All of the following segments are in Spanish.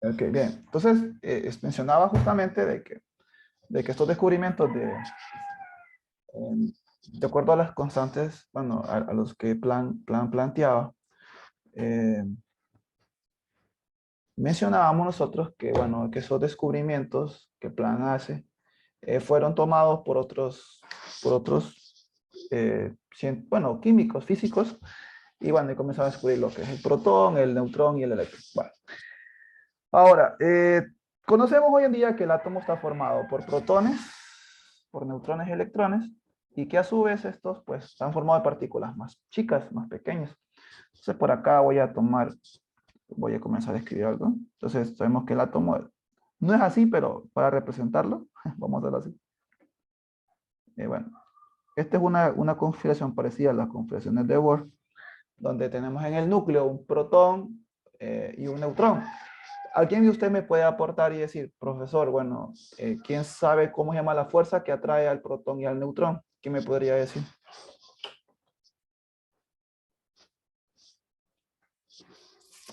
Ok, bien. Entonces, mencionaba justamente de que estos descubrimientos de acuerdo a las constantes, bueno, a los que Plan planteaba, eh, mencionábamos nosotros que, bueno, que esos descubrimientos que Plan hace fueron tomados por otros bueno, químicos, físicos, y bueno, y comenzaron a descubrir lo que es el protón, el neutrón y el electrón. Bueno, ahora, conocemos hoy en día que el átomo está formado por protones, por neutrones y electrones, y que a su vez estos pues están formados de partículas más chicas, más pequeñas. Entonces por acá voy a comenzar a escribir algo. Entonces sabemos que el átomo no es así, pero para representarlo, vamos a hacerlo así. Bueno, esta es una configuración parecida a las configuraciones de Bohr, donde tenemos en el núcleo un protón y un neutrón. ¿Alguien de usted me puede aportar y decir, profesor, bueno, ¿quién sabe cómo se llama la fuerza que atrae al protón y al neutrón? ¿Qué me podría decir?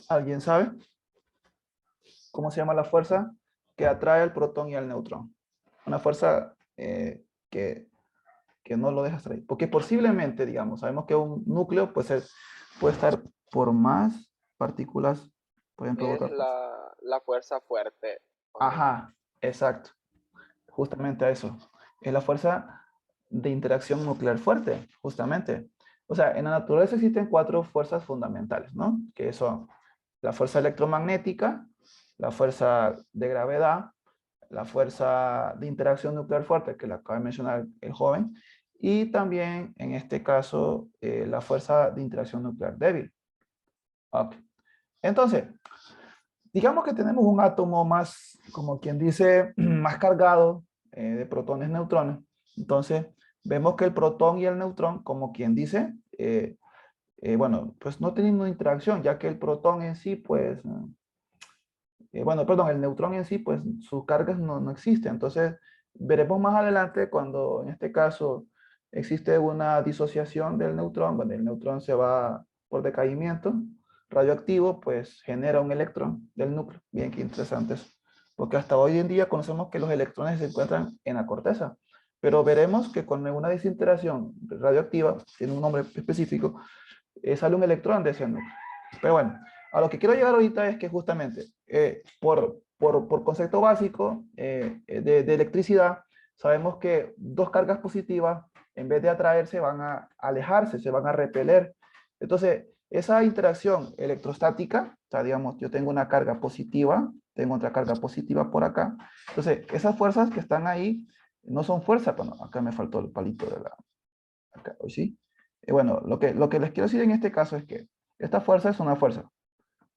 ¿Alguien sabe cómo se llama la fuerza que atrae al protón y al neutrón? Una fuerza que no lo deja atraer. Porque posiblemente, digamos, sabemos que un núcleo puede estar por más partículas, pueden Es provocar. la fuerza fuerte. Ajá, exacto. Justamente a eso. Es la fuerza de interacción nuclear fuerte, justamente. O sea, en la naturaleza existen cuatro fuerzas fundamentales, ¿no? Que son la fuerza electromagnética, la fuerza de gravedad, la fuerza de interacción nuclear fuerte, que la acaba de mencionar el joven, y también, en este caso, la fuerza de interacción nuclear débil. Ok. Entonces, digamos que tenemos un átomo más, como quien dice, más cargado de protones, neutrones. Entonces, vemos que el protón y el neutrón, como quien dice, bueno, pues no tienen una interacción, ya que el protón en sí, pues, bueno, perdón, el neutrón en sí, pues sus cargas no existen. Entonces, veremos más adelante cuando en este caso existe una disociación del neutrón, cuando el neutrón se va por decaimiento radioactivo, pues genera un electrón del núcleo. Bien, qué interesante eso. Porque hasta hoy en día conocemos que los electrones se encuentran en la corteza, pero veremos que con una desintegración radioactiva, tiene un nombre específico, sale un electrón de ese núcleo. Pero bueno, a lo que quiero llegar ahorita es que justamente por concepto básico de electricidad, sabemos que dos cargas positivas, en vez de atraerse, van a alejarse, se van a repeler. Entonces, esa interacción electrostática, o sea, digamos, yo tengo una carga positiva, tengo otra carga positiva por acá. Entonces, esas fuerzas que están ahí no son fuerzas, bueno, acá me faltó el palito de la, acá, ¿sí? Bueno, lo que les quiero decir en este caso es que esta fuerza es una fuerza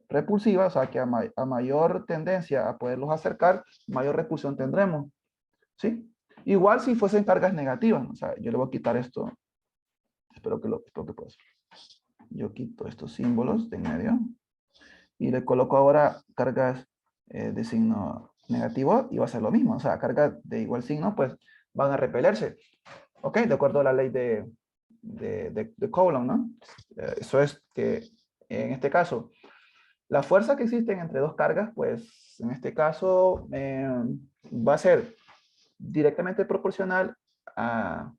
repulsiva, o sea que a mayor tendencia a poderlos acercar, mayor repulsión tendremos, ¿sí? Igual si fuesen cargas negativas, o sea, yo le voy a quitar esto, espero que pueda ser. Yo quito estos símbolos de en medio y le coloco ahora cargas de signo negativo y va a ser lo mismo, o sea, cargas de igual signo pues van a repelerse, ¿ok? De acuerdo a la ley de Coulomb, ¿no? Eso es que en este caso la fuerza que existen entre dos cargas, pues en este caso va a ser directamente proporcional a,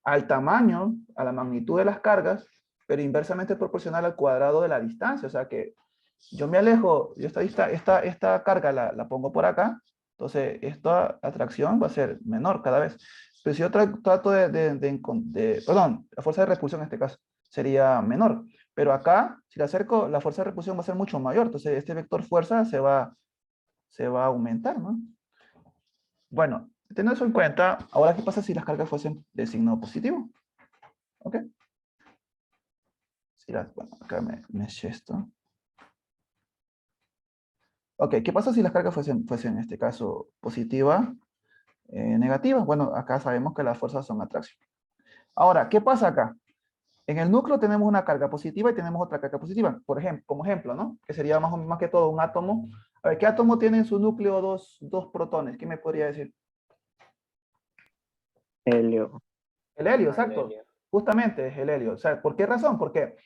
al tamaño, a la magnitud de las cargas, pero inversamente proporcional al cuadrado de la distancia. O sea que yo me alejo, yo esta carga la pongo por acá, entonces esta atracción va a ser menor cada vez. Pero si yo trato perdón, la fuerza de repulsión en este caso sería menor. Pero acá, si la acerco, la fuerza de repulsión va a ser mucho mayor. Entonces este vector fuerza se va a aumentar, ¿no? Bueno, teniendo eso en cuenta, ahora qué pasa si las cargas fuesen de signo positivo. ¿Ok? Si bueno, acá me eché esto. Ok, ¿qué pasa si las cargas fuesen en este caso positiva, negativa? Bueno, acá sabemos que las fuerzas son atracción. Ahora, ¿qué pasa acá? En el núcleo tenemos una carga positiva y tenemos otra carga positiva. Por ejemplo, como ejemplo, ¿no? Que sería más que todo un átomo. A ver, ¿qué átomo tiene en su núcleo dos protones? ¿Qué me podría decir? Helio. El helio, Ajá, el exacto. helio. Justamente es el helio. O sea, ¿por qué razón? Porque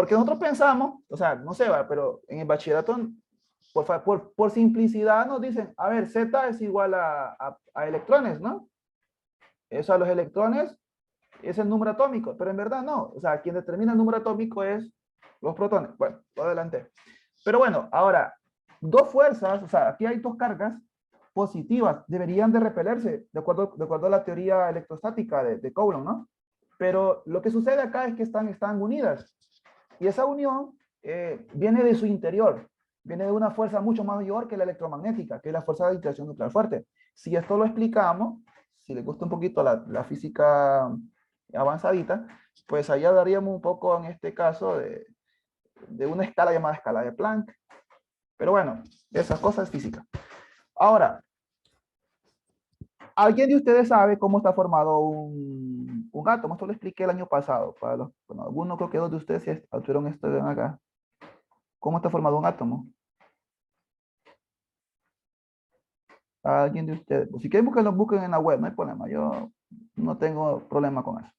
nosotros pensamos, o sea, no sé, pero en el bachillerato por simplicidad nos dicen, a ver, Z es igual a electrones, ¿no? Eso a los electrones es el número atómico, pero en verdad no. O sea, quien determina el número atómico es los protones. Bueno, lo adelanté. Pero bueno, ahora, dos fuerzas, o sea, aquí hay dos cargas positivas, deberían de repelerse, de acuerdo a la teoría electrostática de Coulomb, ¿no? Pero lo que sucede acá es que están unidas. Y esa unión viene de su interior, viene de una fuerza mucho mayor que la electromagnética, que es la fuerza de interacción nuclear fuerte. Si esto lo explicamos, si les gusta un poquito la física avanzadita, pues allá hablaríamos un poco en este caso de una escala llamada escala de Planck. Pero bueno, esas cosas físicas. Ahora, ¿alguien de ustedes sabe cómo está formado un átomo? Esto lo expliqué el año pasado. Para los, bueno, algunos, creo que dos de ustedes sí tuvieron esto acá. ¿Cómo está formado un átomo? ¿Alguien de ustedes? Pues si quieren buscarlo, busquen en la web, no hay problema. Yo no tengo problema con eso.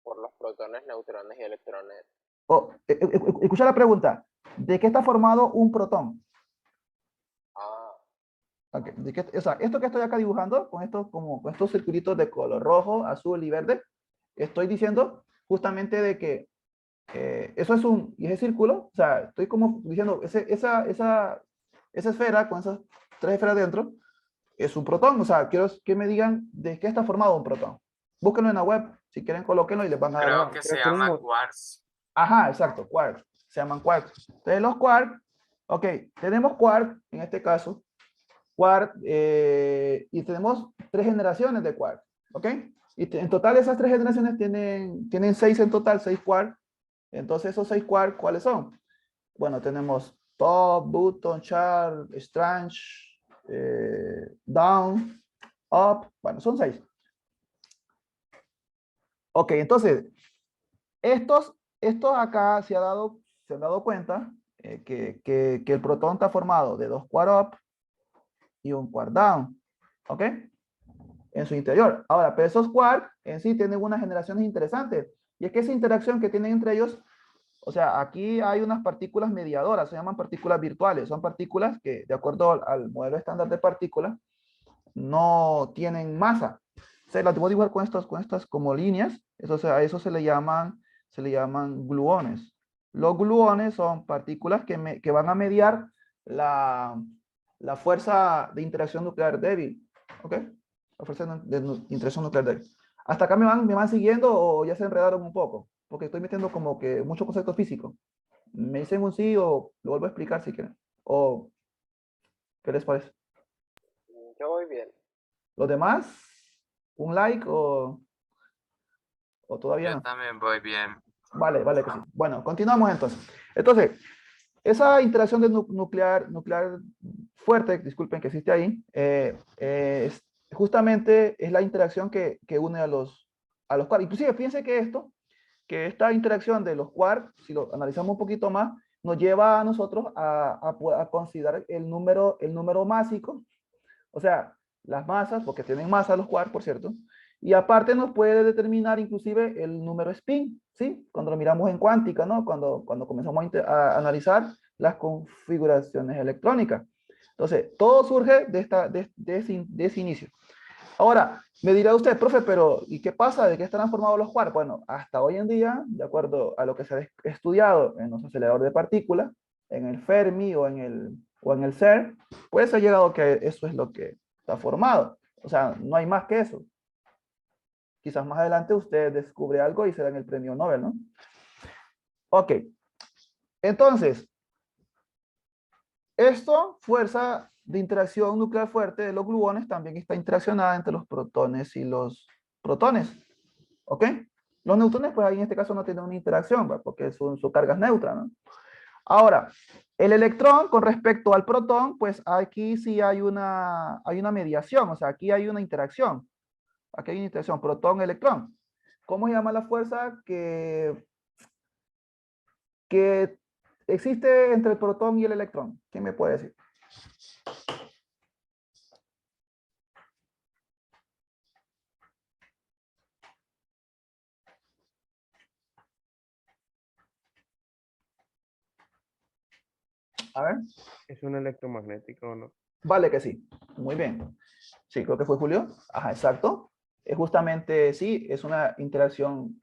Por los protones, neutrones y electrones. Oh, escucha la pregunta. ¿De qué está formado un protón? Ah, Okay. O sea, esto que estoy acá dibujando, con estos circulitos de color rojo, azul y verde, estoy diciendo justamente de que eso es y ese círculo, o sea, estoy como diciendo, esa esfera con esas tres esferas dentro, es un protón. O sea, quiero que me digan de qué está formado un protón. Búsquenlo en la web, si quieren colóquenlo y les van a dar. Creo que se llama quarks. Ajá, exacto, quarks. Se llaman quarks. Entonces los quarks, ok, tenemos quark en este caso, quark, y tenemos tres generaciones de quark, ¿ok? Y en total esas tres generaciones tienen seis en total, seis quark. Entonces esos seis quark, ¿cuáles son? Bueno, tenemos top, bottom, char, strange, down, up. Bueno, son seis. Ok, entonces, estos acá se han dado cuenta que el protón está formado de dos quark up y un quark down. ¿Ok? En su interior. Ahora, pero esos quarks en sí tienen unas generaciones interesantes. Y es que esa interacción que tienen entre ellos, o sea, aquí hay unas partículas mediadoras, se llaman partículas virtuales. Son partículas que, de acuerdo al modelo estándar de partículas, no tienen masa. O sea, las podemos dibujar con estas como líneas. Eso, o sea, a eso se le llaman gluones. Los gluones son partículas que van a mediar la fuerza de interacción nuclear débil. ¿Ok? La fuerza de interacción nuclear débil. ¿Hasta acá me van siguiendo o ya se enredaron un poco? Porque estoy metiendo como que muchos conceptos físicos. Me dicen un sí o lo vuelvo a explicar si quieren. O, ¿qué les parece? yo voy bien. ¿Los demás? ¿Un like o todavía Yo no? también voy bien. Vale, vale que sí. Bueno, continuamos entonces. Entonces, esa interacción de nuclear fuerte, disculpen que existe ahí, justamente es la interacción que une a los quarks. Inclusive, fíjense que esta interacción de los quarks, si lo analizamos un poquito más, nos lleva a nosotros a considerar el número másico, o sea, las masas, porque tienen masa los quarks, por cierto, y aparte nos puede determinar inclusive el número spin, ¿sí? Cuando lo miramos en cuántica, ¿no? Cuando comenzamos a analizar las configuraciones electrónicas. Entonces, todo surge de ese inicio. Ahora, me dirá usted, profe, pero ¿y qué pasa? ¿De qué están formados los quarks? Bueno, hasta hoy en día, de acuerdo a lo que se ha estudiado en los aceleradores de partículas, en el Fermi o en el CERN, pues se ha llegado a que eso es lo que está formado. O sea, no hay más que eso. Quizás más adelante usted descubre algo y se dan el premio Nobel, ¿no? Ok. Entonces, esto, fuerza de interacción nuclear fuerte de los gluones, también está interaccionada entre los protones y los protones. ¿Ok? Los neutrones, pues ahí en este caso no tienen una interacción, ¿va? Porque su carga es neutra, ¿no? Ahora, el electrón con respecto al protón, pues aquí sí hay una mediación, o sea, aquí hay una interacción. Aquí hay una interacción, protón-electrón. ¿Cómo se llama la fuerza que existe entre el protón y el electrón? ¿Quién me puede decir? A ver. ¿Es un electromagnético o no? Vale que sí. Muy bien. Sí, creo que fue Julio. Ajá, exacto. Es justamente, sí, es una interacción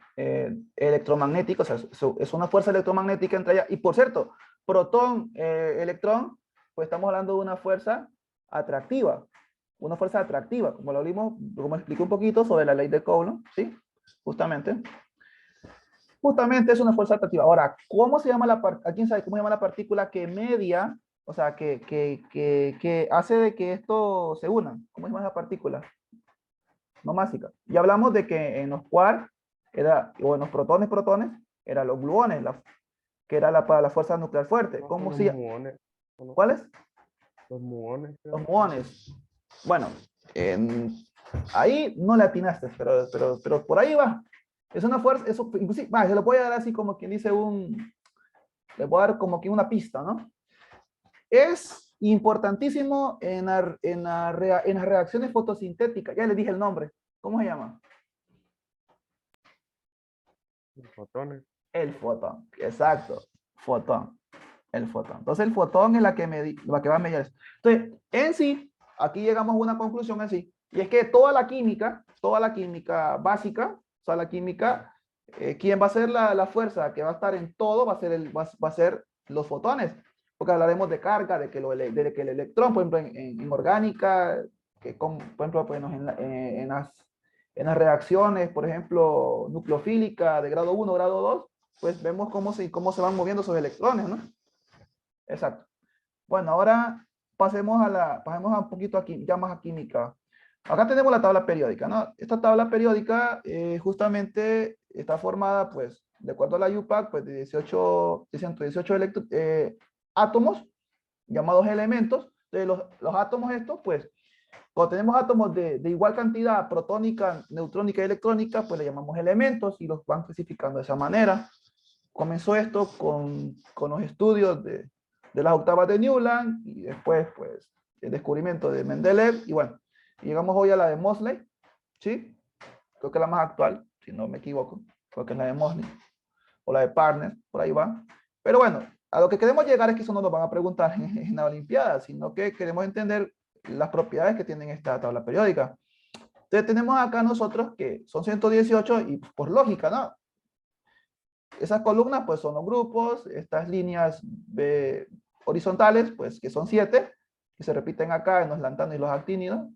electromagnética, o sea, es una fuerza electromagnética entre ellas. Y por cierto, protón, electrón, pues estamos hablando de una fuerza atractiva. Una fuerza atractiva, como lo vimos, como expliqué un poquito sobre la ley de Coulomb, ¿sí? Justamente. Justamente es una fuerza atractiva. Ahora, ¿cómo se llama ¿alguien sabe cómo se llama la partícula que media, o sea, que hace de que esto se unan? ¿Cómo se llama esa partícula? No másica. Y hablamos de que en los quarks, o en los protones, eran los gluones, que era para la fuerza nuclear fuerte. No, ¿Cómo los se llama? muones. ¿No? ¿Cuáles? Los muones. Los muones. Bueno, ahí no le atinaste, pero por ahí va. Es una fuerza, eso, inclusive, se lo voy a dar así como quien dice le voy a dar como que una pista, ¿no? Es importantísimo en las reacciones fotosintéticas. Ya le dije el nombre. ¿Cómo se llama? Los fotones. El fotón. Exacto. Fotón. El fotón. Entonces el fotón es la que va a medir eso. Entonces, en sí, aquí llegamos a una conclusión en sí. Y es que toda la química básica, o sea, la química, ¿quién va a ser la fuerza que va a estar en todo? Va a ser los fotones. Porque hablaremos de carga, de que el electrón, por ejemplo, en orgánica, por ejemplo, pues, en las reacciones, por ejemplo, nucleofílica de grado 1, grado 2, pues vemos cómo se van moviendo esos electrones, ¿no? Exacto. Bueno, ahora pasemos a un poquito aquí, ya más a química. Acá tenemos la tabla periódica, ¿no? Esta tabla periódica justamente está formada, pues, de acuerdo a la UPAC, pues, de 118 átomos, llamados elementos. Entonces, los átomos estos, pues, cuando tenemos átomos de igual cantidad protónica, neutrónica y electrónica, pues le llamamos elementos y los van especificando de esa manera. Comenzó esto con los estudios de las octavas de Newland y después, pues, el descubrimiento de Mendeleev. Y bueno, llegamos hoy a la de Mosley, ¿sí? Creo que es la más actual, si no me equivoco. Creo que es la de Mosley o la de Partner, por ahí va. Pero bueno, a lo que queremos llegar es que eso no nos van a preguntar en la Olimpiada, sino que queremos entender las propiedades que tienen esta tabla periódica. Entonces tenemos acá nosotros que son 118 y por lógica, ¿no? Esas columnas pues son los grupos, estas líneas horizontales pues que son 7, que se repiten acá en los lantanos y los actínidos,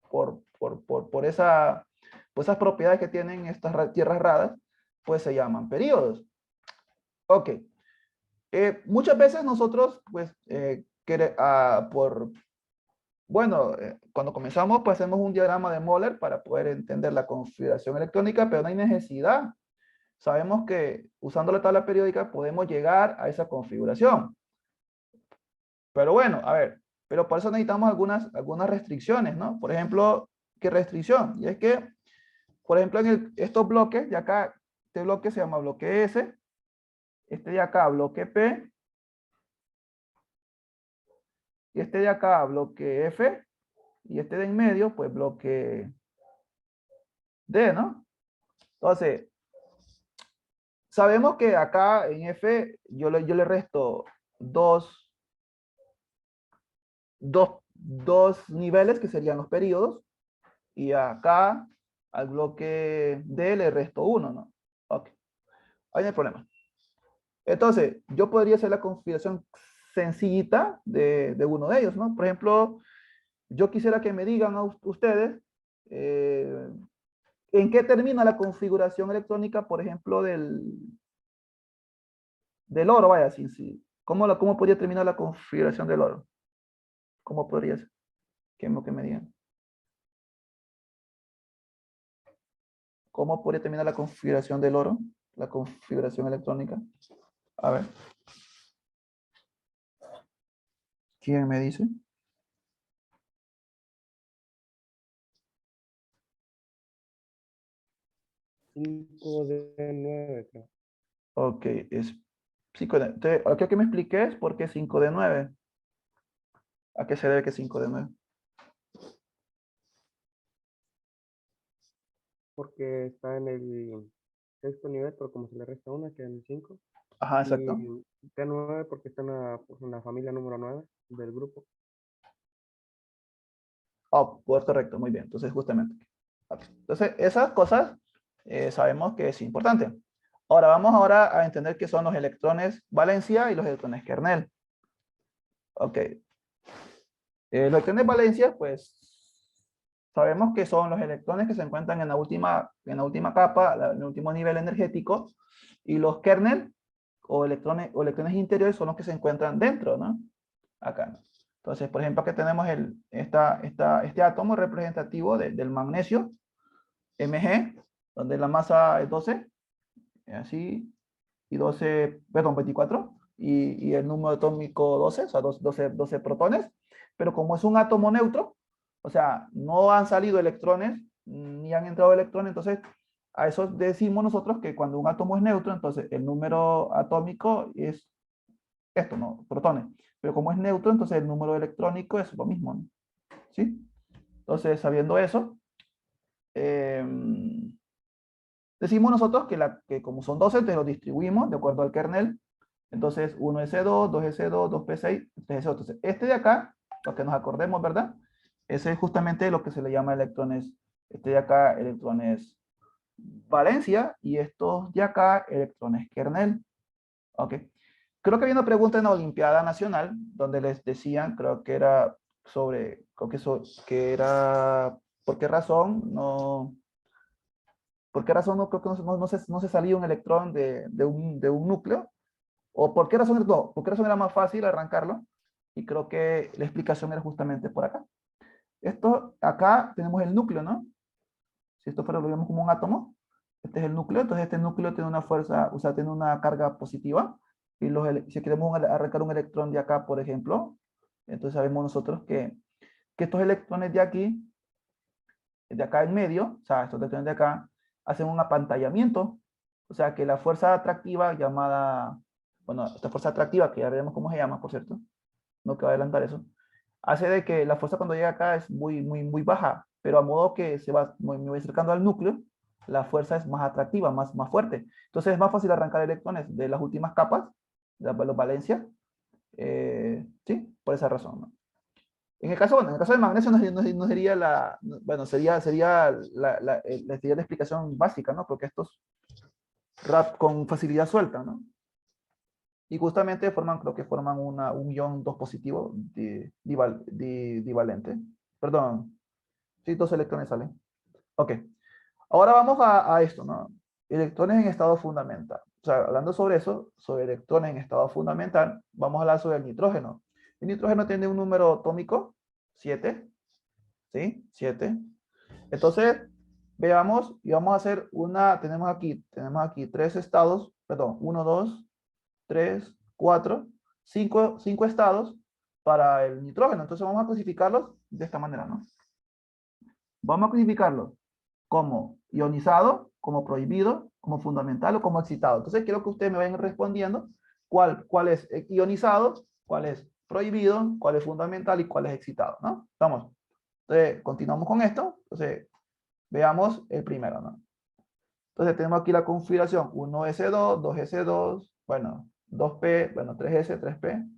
por esas propiedades que tienen estas tierras raras, pues se llaman periodos. Ok. Muchas veces nosotros pues cuando comenzamos pues hacemos un diagrama de Moller para poder entender la configuración electrónica, pero no hay necesidad. Sabemos que usando la tabla periódica podemos llegar a esa configuración. Pero bueno, a ver, pero por eso necesitamos algunas restricciones, ¿no? Por ejemplo, ¿qué restricción? Y es que, por ejemplo, en estos bloques de acá, este bloque se llama bloque S, este de acá bloque P, y este de acá bloque F, y este de en medio, pues bloque D, ¿no? Entonces, sabemos que acá en F yo le resto dos niveles que serían los periodos y acá al bloque D le resto 1, ¿no? Ok, ahí no hay problema. Entonces, yo podría hacer la configuración sencillita de uno de ellos, ¿no? Por ejemplo, yo quisiera que me digan a ustedes en qué termina la configuración electrónica, por ejemplo, del oro, vaya, sí. ¿Cómo podría terminar la configuración del oro? ¿Cómo podría ser? Que me digan. ¿Cómo podría terminar la configuración del oro? La configuración electrónica. A ver. ¿Quién me dice? 5 de 9, creo. Ok, es 5 de 9. Creo que me expliques por qué 5 de 9. ¿A qué se debe que 5 de 9? Porque está en el sexto nivel, pero como se le resta una, queda en el 5. Ajá, exacto. Y T9 porque está en la familia número 9 del grupo. Oh, correcto, muy bien. Entonces, justamente. Ok. Entonces, esas cosas sabemos que es importante. Ahora, vamos ahora a entender qué son los electrones valencia y los electrones kernel. Ok. Los electrones valencia, pues, sabemos que son los electrones que se encuentran en la última capa, en el último nivel energético, y los kernel o electrones interiores son los que se encuentran dentro, ¿no? Acá, ¿no? Entonces, por ejemplo, aquí tenemos este átomo representativo del magnesio, Mg, donde la masa es 12, así, y 12, perdón, 24, y el número atómico 12, o sea, 12 protones, pero como es un átomo neutro, o sea, no han salido electrones, ni han entrado electrones, entonces a eso decimos nosotros que cuando un átomo es neutro, entonces el número atómico es esto, ¿no? Protones. Pero como es neutro, entonces el número electrónico es lo mismo, ¿no? ¿Sí? Entonces, sabiendo eso, eh, decimos nosotros que como son 12, te lo distribuimos de acuerdo al kernel. Entonces, 1s2, 2s2, 2p6, 3s2. Entonces, este de acá, para que nos acordemos, ¿verdad? Ese es justamente lo que se le llama electrones, este de acá, electrones valencia, y estos de acá, electrones kernel. ¿Ok? Creo que había una pregunta en la Olimpiada Nacional, donde les decían, creo que era sobre, que era, ¿por qué razón no, creo que no se salía un electrón de un núcleo? ¿O por qué razón, no, por qué razón era más fácil arrancarlo? Y creo que la explicación era justamente por acá. Esto, acá tenemos el núcleo, ¿no? Si esto fuera, lo vemos como un átomo, este es el núcleo, entonces este núcleo tiene una fuerza, o sea, tiene una carga positiva, y si queremos arrancar un electrón de acá, por ejemplo, entonces sabemos nosotros que estos electrones de aquí, de acá en medio, o sea, estos electrones de acá, hacen un apantallamiento, o sea, que la fuerza atractiva llamada, bueno, esta fuerza atractiva, que ya veremos cómo se llama, por cierto, no que va a adelantar eso, hace de que la fuerza cuando llega acá es muy baja, pero a modo que me voy acercando al núcleo, la fuerza es más atractiva, más fuerte. Entonces es más fácil arrancar electrones de las últimas capas, de los valencias, sí, por esa razón, ¿no? Bueno, en el caso del magnesio no sería bueno, sería la explicación básica, ¿no? Porque estos rap con facilidad suelta, ¿no? Y justamente creo que forman un ion 2 positivo divalente. Perdón, sí, 2 electrones salen. Ok, ahora vamos a esto, ¿no? Electrones en estado fundamental. O sea, hablando sobre eso, sobre electrones en estado fundamental, vamos a hablar sobre el nitrógeno. El nitrógeno tiene un número atómico, 7, ¿sí? 7. Entonces, veamos y vamos a hacer tenemos aquí 3 estados, perdón, 1, 2, 3, 4, 5 estados para el nitrógeno. Entonces vamos a clasificarlos de esta manera, ¿no? Vamos a clasificarlos como ionizado, como prohibido, como fundamental o como excitado. Entonces quiero que ustedes me vayan respondiendo cuál es ionizado, cuál es prohibido, cuál es fundamental y cuál es excitado, ¿no? Vamos. Entonces, continuamos con esto. Entonces, veamos el primero, ¿no? Entonces tenemos aquí la configuración 1s2, 2s2, bueno, 2p, bueno, 3s, 3p.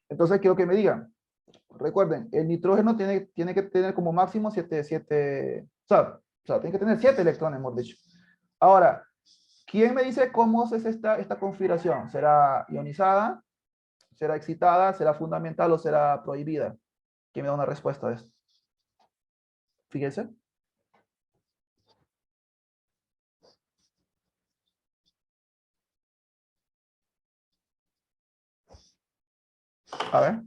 Entonces quiero que me digan, recuerden, el nitrógeno tiene que tener como máximo 7, o sea, tiene que tener 7 electrones, hemos dicho. Ahora, ¿quién me dice cómo es esta configuración? ¿Será ionizada? ¿Será excitada? ¿Será fundamental o será prohibida? ¿Quién me da una respuesta a esto? Fíjense. A ver.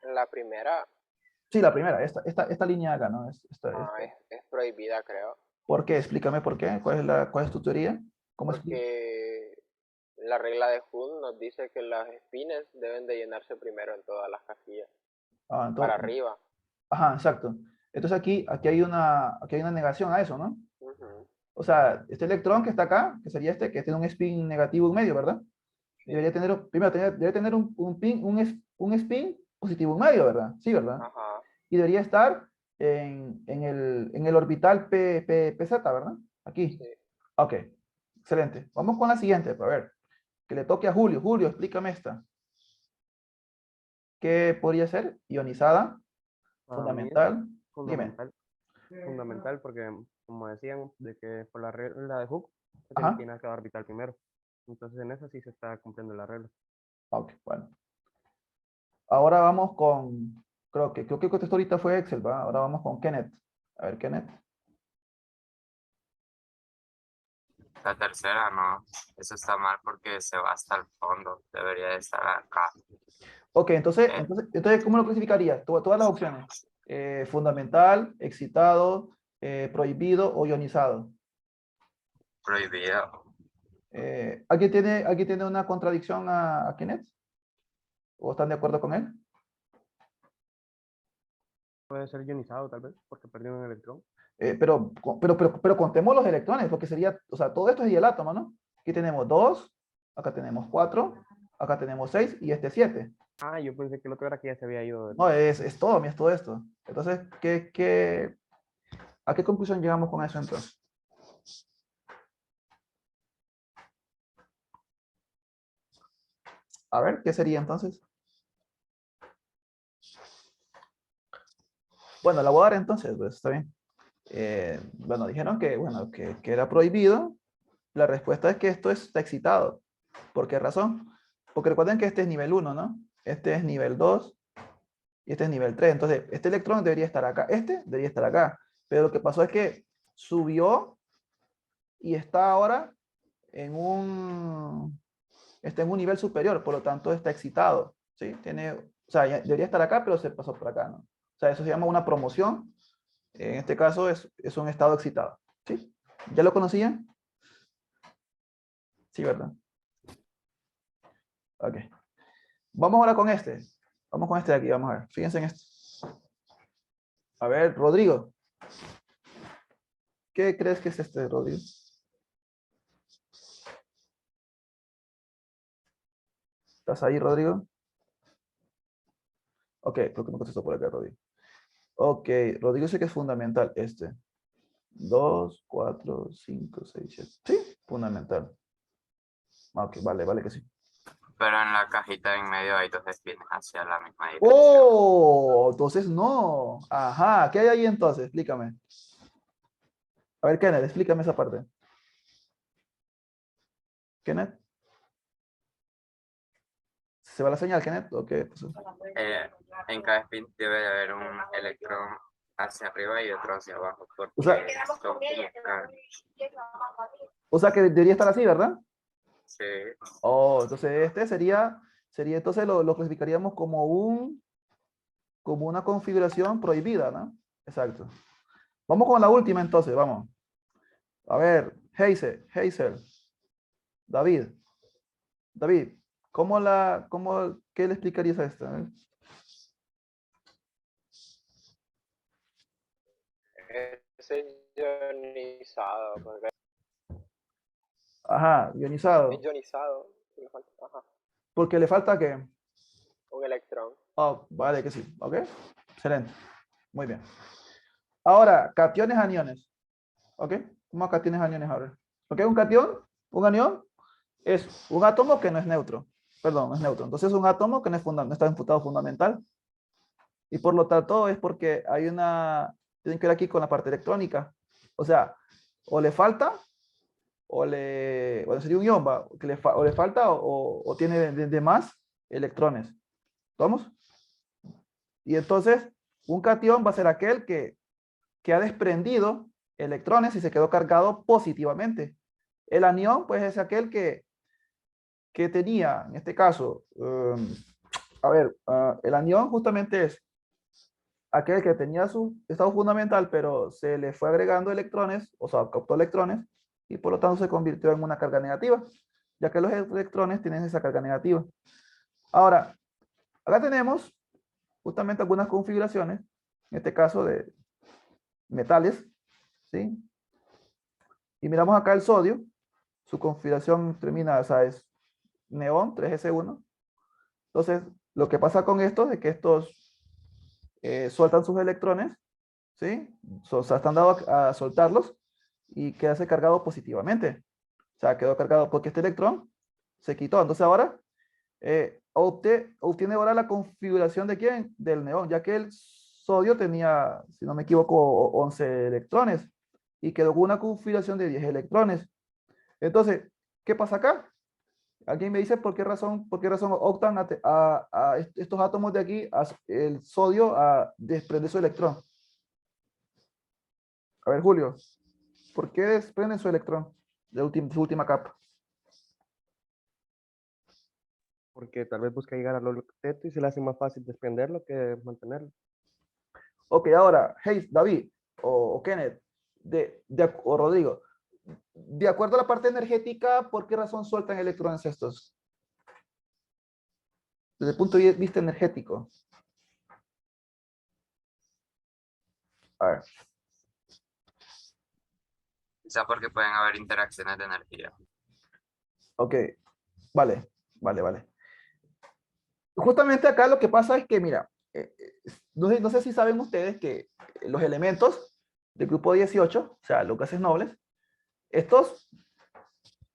La primera Sí, la primera, esta línea de acá, ¿no? es prohibida, creo. ¿Por qué? Explícame por qué. ¿Cuál es tu teoría? ¿Cómo explica? Porque la regla de Hund nos dice que las espines deben de llenarse primero en todas las casillas. Para Entonces, arriba. ajá, exacto. Entonces aquí hay una negación a eso, ¿no? Ujú, O sea, este electrón que está acá, que sería este, que tiene un spin negativo en medio, ¿verdad? sí. Debe tener un spin positivo en medio, ¿verdad? Sí, ¿verdad? Ajá. Y debería estar en el orbital PZ, ¿verdad? Aquí. Sí. Ok, excelente. Vamos con la siguiente, a ver. Que le toque a Julio. Julio, explícame esta. ¿Qué podría ser? Ionizada, Para mí es fundamental. Dime. fundamental. Fundamental porque, como decían, de que por la regla de Hooke se tiene que Ajá. llenar cada orbital primero. Entonces en esa sí se está cumpliendo la regla. Ok, bueno. Ahora vamos con, creo que el contestó ahorita fue Excel, ¿va? Ahora vamos con Kenneth. A ver, Kenneth. La tercera no, eso está mal porque se va hasta el fondo, debería de estar acá. Ok, Eh, entonces ¿cómo lo clasificarías? Todas las opciones. Fundamental, excitado, prohibido o ionizado. prohibido. ¿Alguien tiene una contradicción a Kenneth? ¿O están de acuerdo con él? Puede ser ionizado tal vez, porque perdió un electrón. Pero contemos los electrones, porque sería, o sea, todo esto es el átomo, ¿no? Aquí tenemos 2, acá tenemos 4, acá tenemos 6 y este 7. Ah, yo pensé que el otro era que ya se había ido. No, es todo, mira, es todo esto. Entonces, ¿a qué conclusión llegamos con eso entonces? A ver, ¿qué sería entonces? Bueno, la voy a dar entonces, pues está bien. Bueno, dijeron que, bueno, que era prohibido. La respuesta es que esto está excitado. ¿Por qué razón? Porque recuerden que este es nivel 1, ¿no? Este es nivel 2 y este es nivel 3. Entonces, este electrón debería estar acá. Este debería estar acá. Pero lo que pasó es que subió y está ahora en está en un nivel superior. Por lo tanto, está excitado. ¿Sí? O sea, debería estar acá, pero se pasó por acá, ¿no? O sea, eso se llama una promoción. En este caso es un estado excitado. ¿Sí? ¿Ya lo conocían? Sí, ¿verdad? Ok. Vamos ahora con este. Vamos con este de aquí, vamos a ver. Fíjense en esto. A ver, Rodrigo. ¿Qué crees que es este, Rodrigo? ¿Estás ahí, Rodrigo? Ok, creo que no contestó por acá, Rodrigo. Ok, Rodrigo sé que es fundamental este. 2, 4, 5, 6, 7. Sí, fundamental. Ok, vale que sí. Pero en la cajita en medio hay dos espinas hacia la misma dirección. ¡Oh! Entonces no. Ajá, ¿qué hay ahí entonces? Explícame. A ver, Kenneth, explícame esa parte. Kenneth. ¿Se va la señal, Kenneth? Ok, entonces. En cada spin debe de haber un electrón hacia arriba y otro hacia abajo, porque O sea, son como o sea que debería estar así, ¿verdad? sí, Oh, entonces este sería entonces lo clasificaríamos como una configuración prohibida, ¿no? Exacto. Vamos con la última entonces, vamos. A ver, Hazel, David, David, ¿qué le explicarías a esta? Ese ionizado, porque Ajá, es ionizado. ionizado. Ajá, Porque le falta que. un electrón. Oh, vale que sí, ¿ok? Excelente, muy bien. Ahora, cationes, aniones, ¿ok? ¿Cómo cationes, aniones ahora? ¿Ok? Un catión, un anión, es un átomo que no es neutro. Perdón, no es neutro. Entonces es un átomo que no está en estado fundamental. Y por lo tanto es porque tienen que ver aquí con la parte electrónica. O sea, o le falta, o sería un ion, ¿va? O le falta o tiene de más electrones. ¿Vamos? Y entonces, un catión va a ser aquel que ha desprendido electrones y se quedó cargado positivamente. El anión, pues, es aquel que tenía, en este caso, el anión justamente es aquel que tenía su estado fundamental, pero se le fue agregando electrones, o sea, captó electrones, y por lo tanto se convirtió en una carga negativa, ya que los electrones tienen esa carga negativa. Ahora, acá tenemos justamente algunas configuraciones, en este caso de metales, ¿sí? Y miramos acá el sodio, su configuración termina, o sea, es neón 3s1. Entonces, lo que pasa con estos es que estos sueltan sus electrones, ¿sí? O sea, están dados a soltarlos y queda cargado positivamente. O sea, quedó cargado porque este electrón se quitó. Entonces ahora obtiene ahora la configuración de quién? Del neón, ya que el sodio tenía, si no me equivoco, 11 electrones y quedó con una configuración de 10 electrones. Entonces, ¿qué pasa acá? ¿Alguien me dice por qué razón optan a estos átomos de aquí, el sodio, a desprender su electrón? A ver, Julio, ¿por qué desprenden su electrón de su última capa? Porque tal vez busca llegar al octeto y se le hace más fácil desprenderlo que mantenerlo. Ok, ahora, hey, David o Kenneth o Rodrigo, de acuerdo a la parte energética, ¿por qué razón sueltan electrones estos? Desde el punto de vista energético. A ver. Quizá porque pueden haber interacciones de energía. Ok, vale. Justamente acá lo que pasa es que, mira, no sé si saben ustedes que los elementos del grupo 18, o sea, los gases nobles, estos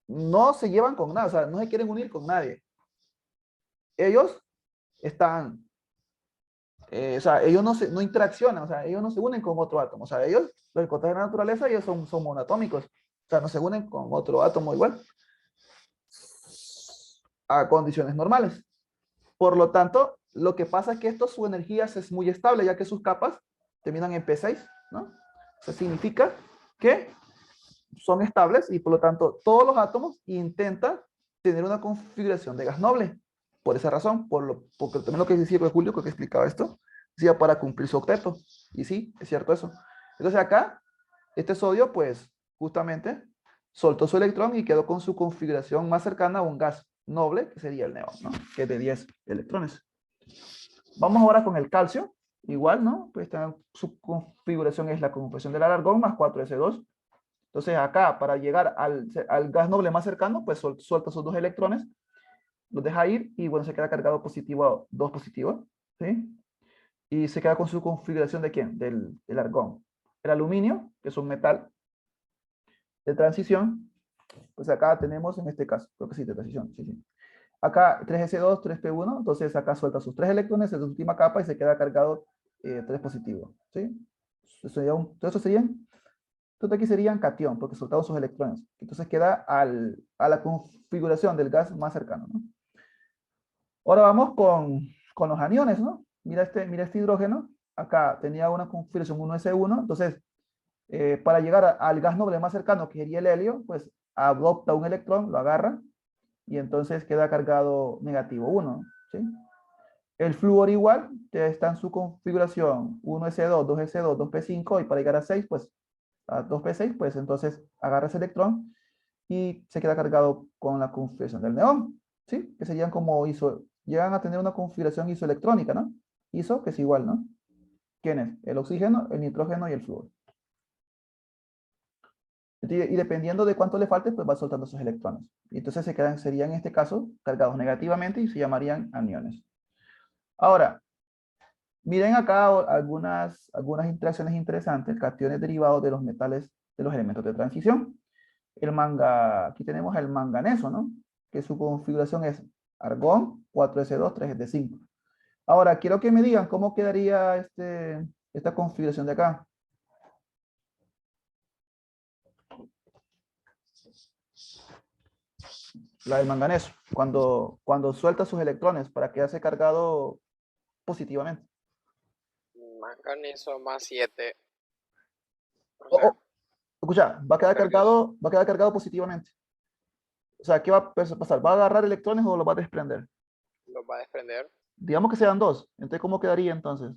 no se llevan con nada, o sea, no se quieren unir con nadie. Ellos están, o sea, ellos no interaccionan, o sea, ellos no se unen con otro átomo, o sea, ellos, los encontrados de la naturaleza, ellos son monoatómicos, o sea, no se unen con otro átomo igual, a condiciones normales. Por lo tanto, lo que pasa es que esto, su energía es muy estable, ya que sus capas terminan en P6, ¿no? Eso significa que son estables y por lo tanto todos los átomos intentan tener una configuración de gas noble. Por esa razón, porque también lo que decía Julio, que explicaba esto, decía para cumplir su octeto. Y sí, es cierto eso. Entonces acá, este sodio, pues, justamente, soltó su electrón y quedó con su configuración más cercana a un gas noble, que sería el neón, ¿no? Que es de 10 electrones. Vamos ahora con el calcio. Igual, ¿no? Pues su configuración es la configuración del argón más 4s2. Entonces acá, para llegar al gas noble más cercano, pues suelta sus 2 electrones, los deja ir y bueno, se queda cargado positivo, 2 positivos, ¿sí? Y se queda con su configuración de ¿quién? Del argón. El aluminio, que es un metal de transición, pues acá tenemos en este caso, creo que sí, de transición, sí, sí. Acá 3s2, 3p1, entonces acá suelta sus 3 electrones en su última capa y se queda cargado 3 positivo, ¿sí? Entonces aquí serían catión, porque soltaron sus electrones. Entonces queda a la configuración del gas más cercano, ¿no? Ahora vamos con los aniones, ¿no? Mira este hidrógeno. Acá tenía una configuración 1s1, entonces para llegar al gas noble más cercano, que sería el helio, pues adopta un electrón, lo agarra, y entonces queda cargado negativo 1, ¿sí? El flúor igual, está en su configuración 1s2, 2s2, 2p5, y para llegar a 6, pues a 2p6, pues entonces agarra ese electrón y se queda cargado con la configuración del neón, ¿sí? Que serían como llegan a tener una configuración isoelectrónica, ¿no? Iso, que es igual, ¿no? ¿Quién es? El oxígeno, el nitrógeno y el flúor. Y dependiendo de cuánto le falte, pues va soltando sus electrones. Y entonces serían en este caso cargados negativamente y se llamarían aniones. Ahora, miren acá algunas interacciones interesantes, cationes derivados de los metales, de los elementos de transición. Aquí tenemos el manganeso, ¿no? Que su configuración es argón, 4s2, 3s5. Ahora, quiero que me digan cómo quedaría esta configuración de acá. La del manganeso, cuando suelta sus electrones para quedarse cargado positivamente. Manganeso más 7. Escucha, va a quedar cargado positivamente. O sea, ¿qué va a pasar? ¿Va a agarrar electrones o lo va a desprender? Lo va a desprender. Digamos que sean 2. Entonces, ¿cómo quedaría entonces?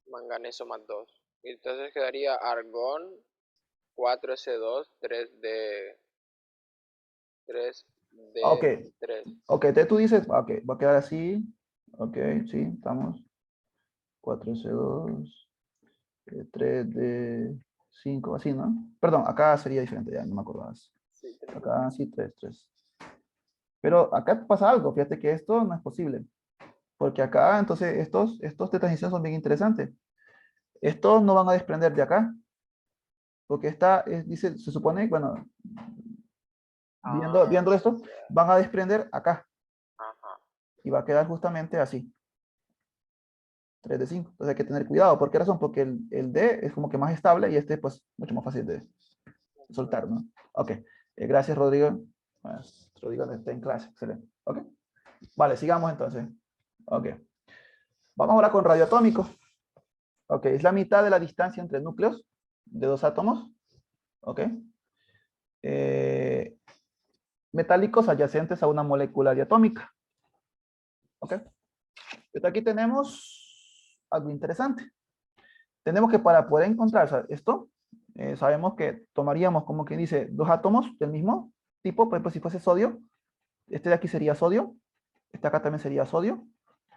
Manganeso más 2. Y entonces quedaría argón, 4s2, 3d, 3d3. Ok, entonces tú dices, ok, va a quedar así. Ok, sí, estamos. 4s2, 3d5, así, ¿no? Perdón, acá sería diferente, ya no me acordaba. Sí, Acá sí, 3. Pero acá pasa algo, fíjate que esto no es posible. Porque acá, entonces, estos de transición son bien interesantes. Estos no van a desprender de acá. Porque esta, dice, se supone, bueno, viendo esto, ya. van a desprender acá. Ajá. Y va a quedar justamente así. 3 de 5. Entonces hay que tener cuidado. ¿Por qué razón? Porque el D es como que más estable y este pues mucho más fácil de soltar, ¿no? Ok. Gracias, Rodrigo. Bueno, Rodrigo está en clase. Excelente. Ok. Vale, sigamos entonces. Ok. Vamos ahora con radioatómico. Ok, es la mitad de la distancia entre núcleos de dos átomos. Ok. Metálicos adyacentes a una molécula diatómica. Ok. Entonces aquí tenemos algo interesante. Tenemos que para poder encontrar, o sea, esto, sabemos que tomaríamos como quien dice dos átomos del mismo tipo, por ejemplo, si fuese sodio, este de aquí sería sodio, este acá también sería sodio,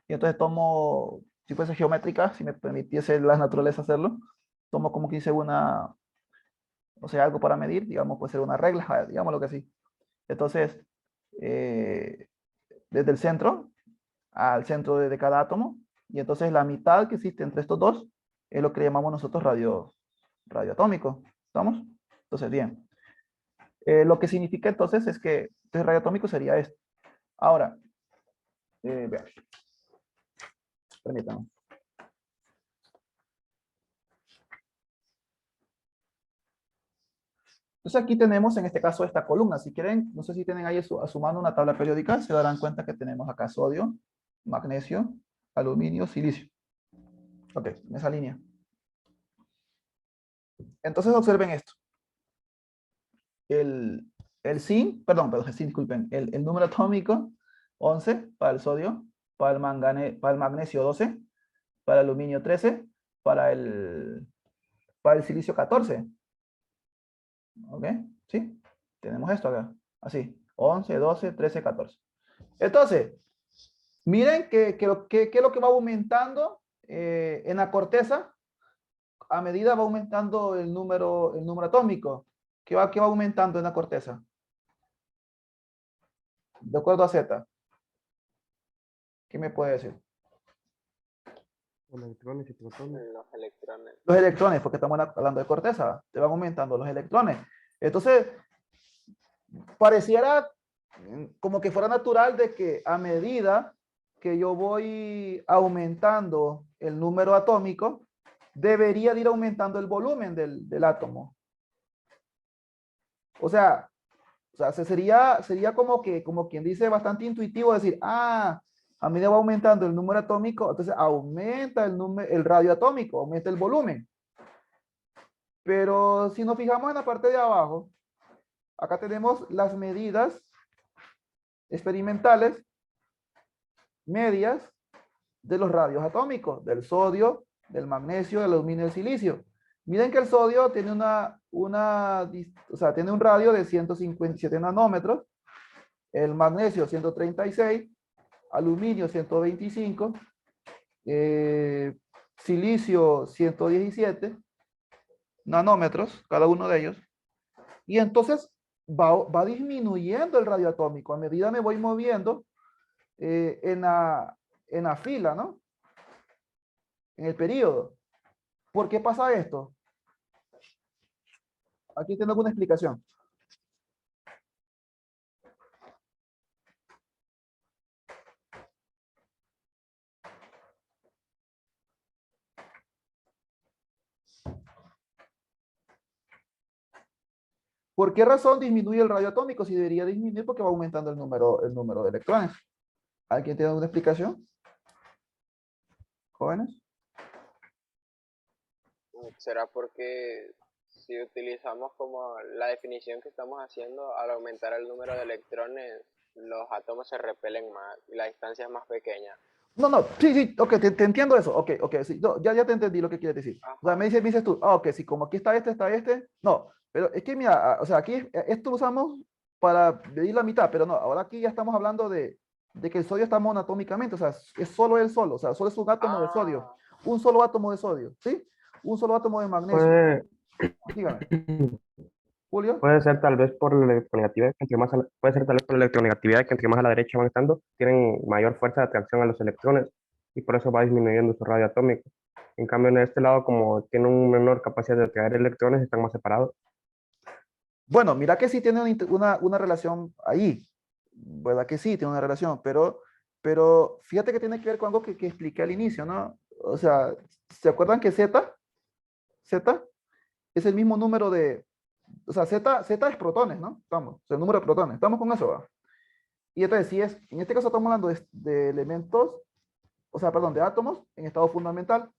y entonces tomo, si fuese geométrica, si me permitiese la naturaleza hacerlo, tomo como que dice una, o sea, algo para medir, digamos, puede ser una regla, digamos lo que sí. Entonces, desde el centro al centro de cada átomo, y entonces la mitad que existe entre estos dos es lo que llamamos nosotros radioatómico. ¿Estamos? Entonces, bien. Lo que significa entonces es que el radioatómico sería esto. Ahora, vean. Permítanme. Entonces aquí tenemos en este caso esta columna. Si quieren, no sé si tienen ahí a su mano una tabla periódica, se darán cuenta que tenemos acá sodio, magnesio, aluminio, silicio. Ok, en esa línea. Entonces observen esto. El zinc, perdón, el zinc, disculpen, el número atómico 11 para el sodio, para el magnesio 12, para el aluminio 13, para el silicio 14. ¿Ok? ¿Sí? Tenemos esto acá, así, 11, 12, 13, 14. Entonces, miren que es lo que va aumentando en la corteza, a medida va aumentando el número atómico. ¿Qué va aumentando en la corteza? De acuerdo a Z. ¿Qué me puede decir? Electrones y protones. Los electrones. Los electrones, porque estamos hablando de corteza, te van aumentando los electrones. Entonces, pareciera como que fuera natural de que a medida que yo voy aumentando el número atómico, debería de ir aumentando el volumen del átomo. O sea sería como quien dice bastante intuitivo decir, a medida va aumentando el número atómico, entonces aumenta el radio atómico, aumenta el volumen. Pero si nos fijamos en la parte de abajo, acá tenemos las medidas experimentales medias de los radios atómicos, del sodio, del magnesio, del aluminio y del silicio. Miren que el sodio tiene tiene un radio de 157 nanómetros, el magnesio 136, aluminio 125, silicio 117 nanómetros, cada uno de ellos. Y entonces va disminuyendo el radio atómico a medida me voy moviendo en la fila, ¿no? En el periodo. ¿Por qué pasa esto? Aquí tengo una explicación. ¿Por qué razón disminuye el radio atómico? Si debería disminuir porque va aumentando el número de electrones. ¿Alguien tiene alguna explicación? ¿Jóvenes? ¿Será porque si utilizamos como la definición que estamos haciendo, al aumentar el número de electrones, los átomos se repelen más y la distancia es más pequeña? No, sí, ok, te entiendo eso, ok, sí, no, ya te entendí lo que quieres decir. Ajá. O sea, me dices tú, ok, sí, como aquí está este, no, pero es que mira, o sea, aquí esto lo usamos para medir la mitad, pero no, ahora aquí ya estamos hablando de que el sodio está monoatómicamente, o sea, es solo él solo, o sea, solo es un átomo de sodio, un solo átomo de sodio, ¿sí? Un solo átomo de magnesio. Dígame, Julio. Puede ser tal vez por la electronegatividad, que entre más puede ser tal vez por la electronegatividad, que entre más a la derecha van estando, tienen mayor fuerza de atracción a los electrones y por eso va disminuyendo su radio atómico. En cambio, en este lado, como tiene una menor capacidad de atraer electrones, están más separados. Bueno, mira que sí tiene una relación ahí, ¿verdad que sí? Tiene una relación, pero fíjate que tiene que ver con algo que expliqué al inicio, ¿no? O sea, ¿se acuerdan que Z es el mismo número de, o sea, Z es protones, ¿no? Estamos, o sea, el número de protones, estamos con eso, ¿va? Y entonces, si es, en este caso estamos hablando de elementos, o sea, perdón, de átomos en estado fundamental.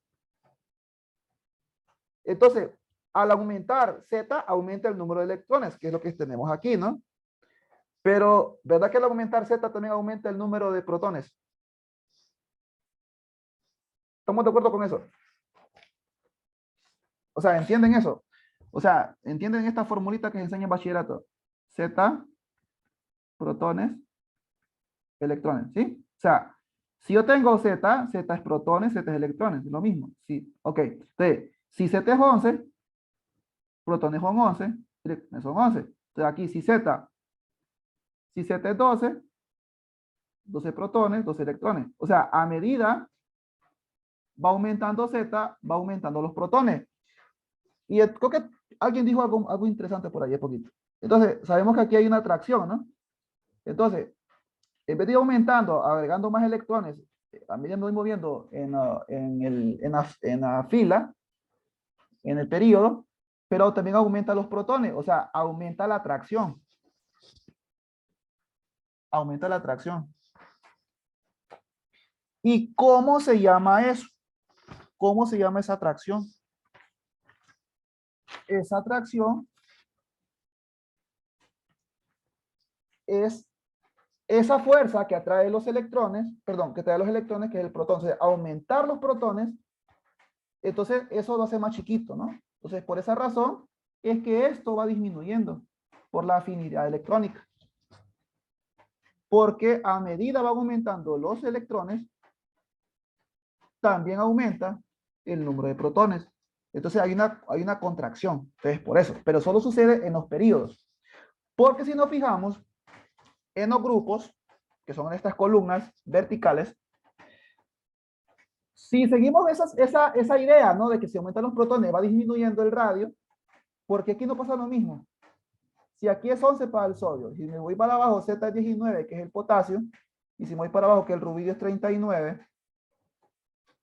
Entonces, al aumentar Z, aumenta el número de electrones, que es lo que tenemos aquí, ¿no? Pero, ¿verdad que al aumentar Z también aumenta el número de protones? ¿Estamos de acuerdo con eso? O sea, ¿entienden eso? O sea, ¿entienden esta formulita que se enseña en bachillerato? Z, protones, electrones, ¿sí? O sea, si yo tengo Z, Z es protones, Z es electrones, es lo mismo. Sí, ok. Entonces, si Z es 11, protones son 11, electrones son 11. Entonces aquí, si Z es 12, 12 protones, 12 electrones. O sea, a medida va aumentando Z, va aumentando los protones. Y creo que alguien dijo algo interesante por ahí, poquito. Entonces, sabemos que aquí hay una atracción, ¿no? Entonces, en vez de ir aumentando, agregando más electrones, a medida que me voy moviendo en la fila, en el periodo, pero también aumenta los protones, o sea, aumenta la atracción. Aumenta la atracción. ¿Y cómo se llama eso? ¿Cómo se llama esa atracción? Esa atracción es esa fuerza que atrae los electrones, perdón, que atrae los electrones, que es el protón. O sea, aumentar los protones, entonces eso lo hace más chiquito, ¿no? Entonces, por esa razón es que esto va disminuyendo por la afinidad electrónica. Porque a medida van aumentando los electrones, también aumenta el número de protones. Entonces hay una contracción. Entonces, por eso. Pero solo sucede en los periodos. Porque si nos fijamos en los grupos, que son estas columnas verticales, si seguimos esa idea, ¿no? De que si aumentan los protones va disminuyendo el radio, porque aquí no pasa lo mismo. Si aquí es 11 para el sodio, y si me voy para abajo, Z es 19, que es el potasio, y si me voy para abajo, que el rubidio es 39,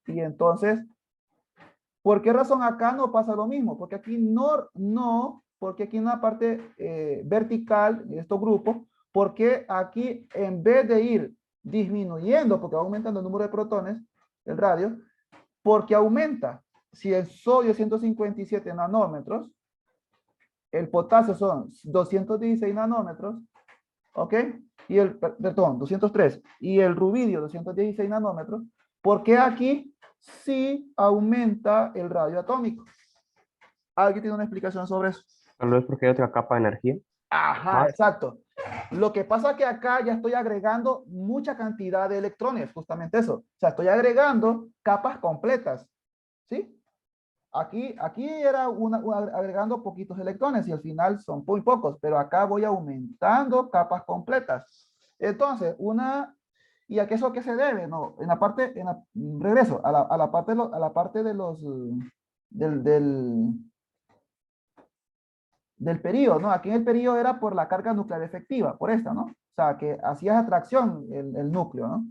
y entonces, ¿por qué razón acá no pasa lo mismo? Porque aquí porque aquí en la parte vertical, en estos grupos, porque aquí en vez de ir disminuyendo, porque va aumentando el número de protones, el radio, porque aumenta. Si el sodio es 157 nanómetros, el potasio son 216 nanómetros, ¿ok? Y perdón, 203, y el rubidio 216 nanómetros, porque aquí sí aumenta el radio atómico. ¿Alguien tiene una explicación sobre eso? Tal vez porque hay otra capa de energía. Ajá, Más. exacto. Lo que pasa es que acá ya estoy agregando mucha cantidad de electrones, justamente eso. O sea, estoy agregando capas completas, ¿sí? Aquí era agregando poquitos electrones y al final son muy pocos, pero acá voy aumentando capas completas. Entonces, ¿y a qué eso qué se debe? No, regreso a la parte de los, del periodo, ¿no? Aquí en el periodo era por la carga nuclear efectiva, por esta, ¿no? O sea, que hacías atracción el núcleo, ¿no?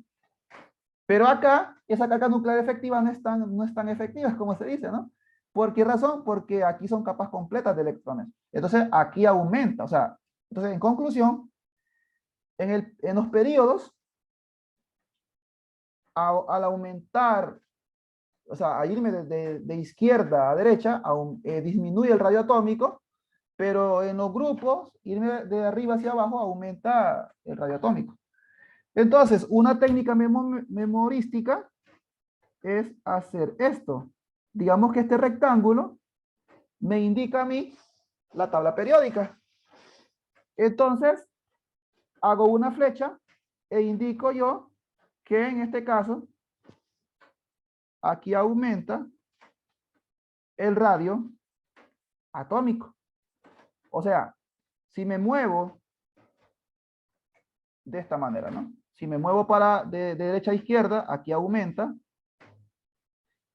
Pero acá, esa carga nuclear efectiva no es tan efectiva, como se dice, ¿no? ¿Por qué razón? Porque aquí son capas completas de electrones. Entonces, aquí aumenta, o sea, entonces, en conclusión, en los periodos, al aumentar, o sea, a irme de izquierda a derecha, disminuye el radio atómico, pero en los grupos, irme de arriba hacia abajo, aumenta el radio atómico. Entonces, una técnica memorística es hacer esto. Digamos que este rectángulo me indica a mí la tabla periódica. Entonces, hago una flecha e indico yo que en este caso, aquí aumenta el radio atómico. O sea, si me muevo de esta manera, ¿no? Si me muevo de derecha a izquierda, aquí aumenta.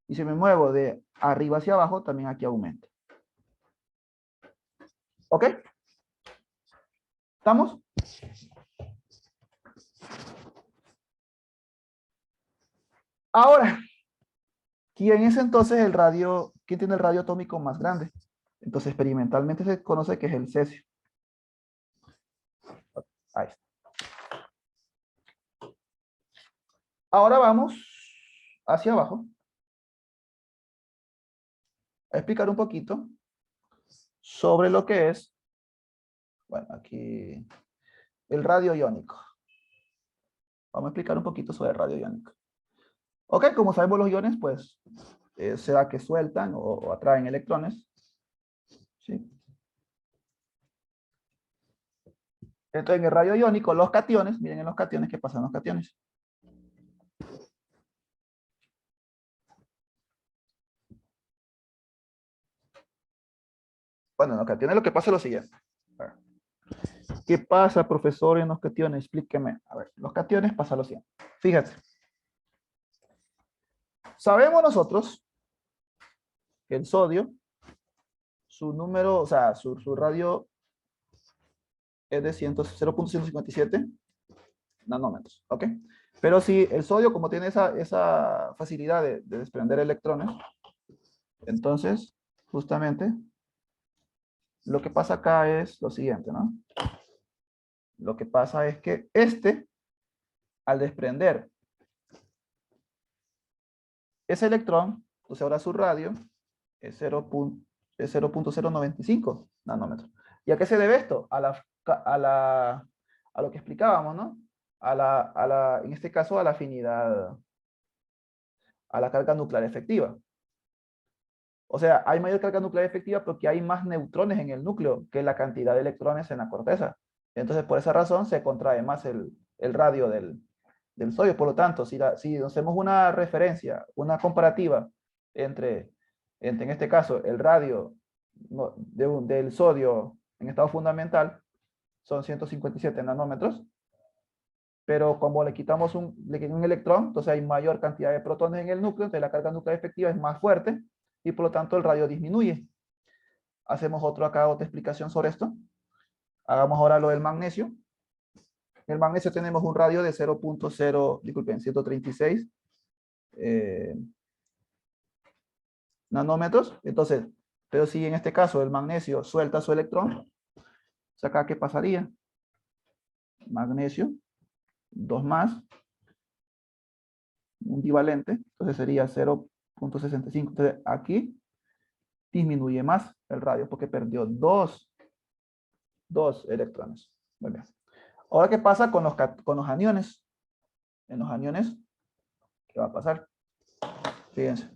Y si me muevo de arriba hacia abajo, también aquí aumenta. ¿Ok? ¿Estamos? Ahora, ¿quién es entonces el radio? ¿Quién tiene el radio atómico más grande? Entonces, experimentalmente se conoce que es el cesio. Ahí está. Ahora vamos hacia abajo a explicar un poquito sobre lo que es, bueno, aquí, el radio iónico. Vamos a explicar un poquito sobre el radio iónico. Ok, como sabemos los iones, pues, se da que sueltan o atraen electrones. ¿Sí? Entonces, en el radio iónico, los cationes, miren en los cationes, ¿qué pasa en los cationes? Bueno, en los cationes lo que pasa es lo siguiente. A ver. ¿Qué pasa, profesor, en los cationes? Explíqueme. A ver, los cationes pasa lo siguiente. Fíjate. Sabemos nosotros que el sodio, su número, o sea, su radio es de 0.157 nanómetros, ¿ok? Pero si el sodio, como tiene esa facilidad de desprender electrones, entonces, justamente, lo que pasa acá es lo siguiente, ¿no? Lo que pasa es que al desprender ese electrón, entonces ahora su radio es 0.095 nanómetros. ¿Y a qué se debe esto? A lo que explicábamos, ¿no? En este caso, a la afinidad, a la carga nuclear efectiva. O sea, hay mayor carga nuclear efectiva porque hay más neutrones en el núcleo que la cantidad de electrones en la corteza. Entonces, por esa razón, se contrae más el radio del sodio. Por lo tanto, si hacemos una referencia, una comparativa entre en este caso, el radio del sodio en estado fundamental son 157 nanómetros, pero como le quitamos un electrón, entonces hay mayor cantidad de protones en el núcleo, entonces la carga nuclear efectiva es más fuerte y por lo tanto el radio disminuye. Hacemos otra explicación sobre esto. Hagamos ahora lo del magnesio. En el magnesio tenemos un radio de 0.0, disculpen, 136 nanómetros. Entonces, pero si en este caso el magnesio suelta su electrón, acá ¿qué pasaría? Magnesio, 2 más, un divalente, entonces sería 0.65. Entonces aquí disminuye más el radio porque perdió dos electrones. Muy bien. Ahora, ¿qué pasa con los aniones? En los aniones, ¿qué va a pasar? Fíjense.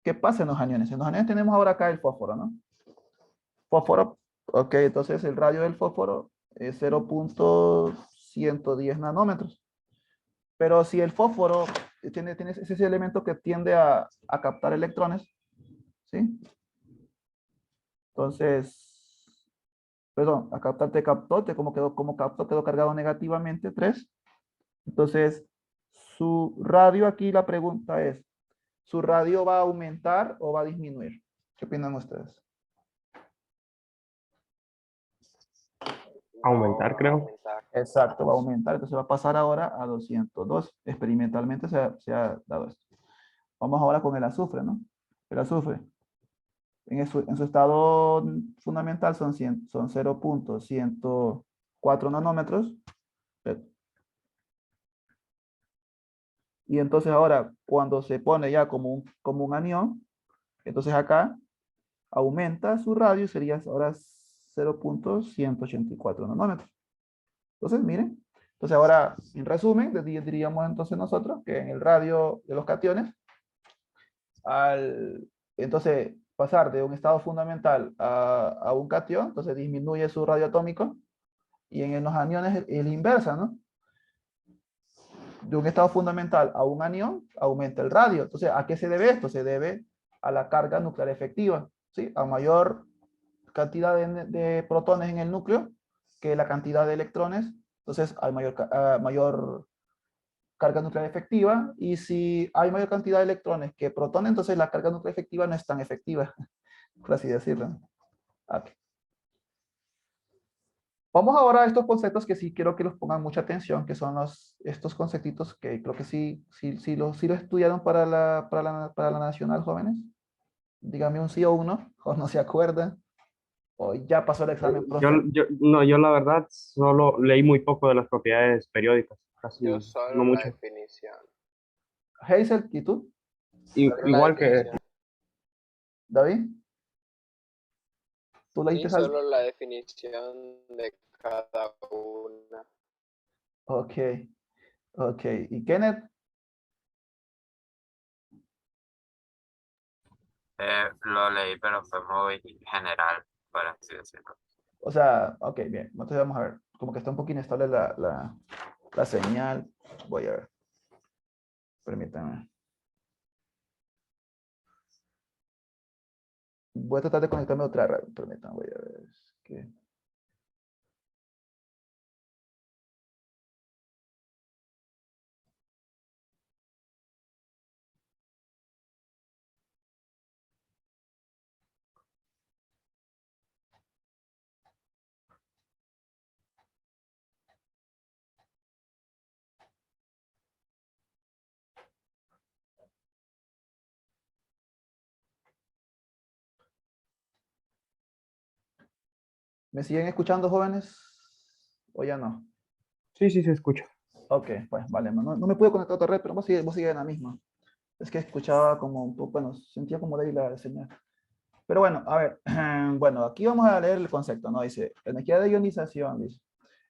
¿Qué pasa en los aniones? En los aniones tenemos ahora acá el fósforo, ¿no? Fósforo, ok, entonces el radio del fósforo es 0.110 nanómetros. Pero si el fósforo tiene ese elemento que tiende a captar electrones, ¿sí? Entonces, perdón, a captar te captó, como captó, quedó cargado negativamente, 3. Entonces, su radio aquí, la pregunta es, ¿su radio va a aumentar o va a disminuir? ¿Qué opinan ustedes? Aumentar, creo. Aumentar. Exacto, va a aumentar. Entonces va a pasar ahora a 202. Experimentalmente se ha dado esto. Vamos ahora con el azufre, ¿no? El azufre. En su estado fundamental son 0.104 nanómetros. Y entonces ahora, cuando se pone ya como un anión, entonces acá aumenta su radio y sería ahora 0.184 nanómetros. Entonces, miren. Entonces ahora, en resumen, diríamos entonces nosotros que en el radio de los cationes, entonces pasar de un estado fundamental a un cation, entonces disminuye su radio atómico, y en los aniones es la inversa, ¿no? De un estado fundamental a un anión, aumenta el radio. Entonces, ¿a qué se debe esto? Se debe a la carga nuclear efectiva, ¿sí? A mayor cantidad de protones en el núcleo que la cantidad de electrones, entonces hay mayor carga nuclear efectiva, y si hay mayor cantidad de electrones que protones, entonces la carga nuclear efectiva no es tan efectiva, por así decirlo. Ok. Vamos ahora a estos conceptos que sí quiero que los pongan mucha atención, que son estos conceptitos que creo que sí lo estudiaron para la nacional, jóvenes. Dígame un sí o un no, o no se acuerdan, o ya pasó el examen, profe. No, yo la verdad solo leí muy poco de las propiedades periódicas, Yo casi no solo la mucho. definición. Hazel, ¿y tú? Solo la Igual que, definición. David, ¿tú Sí, leíste algo? solo la definición de cada una. Ok, ok. ¿Y Kenneth? Lo leí, pero fue muy general, por así decirlo. O sea, ok, bien. Entonces vamos a ver. Como que está un poco inestable la señal. Voy a ver. Permítanme. Voy a tratar de conectarme a otra red. Permítanme, voy a ver. Es que... ¿Me siguen escuchando, jóvenes? ¿O ya no? sí, sí se escucha. Ok, pues vale. No me pude conectar a otra red, pero vos sigue en la misma. Es que escuchaba como un poco, bueno, sentía como débil la señal. Pero bueno, a ver. Bueno, aquí vamos a leer el concepto, ¿no? Dice, energía de ionización, dice.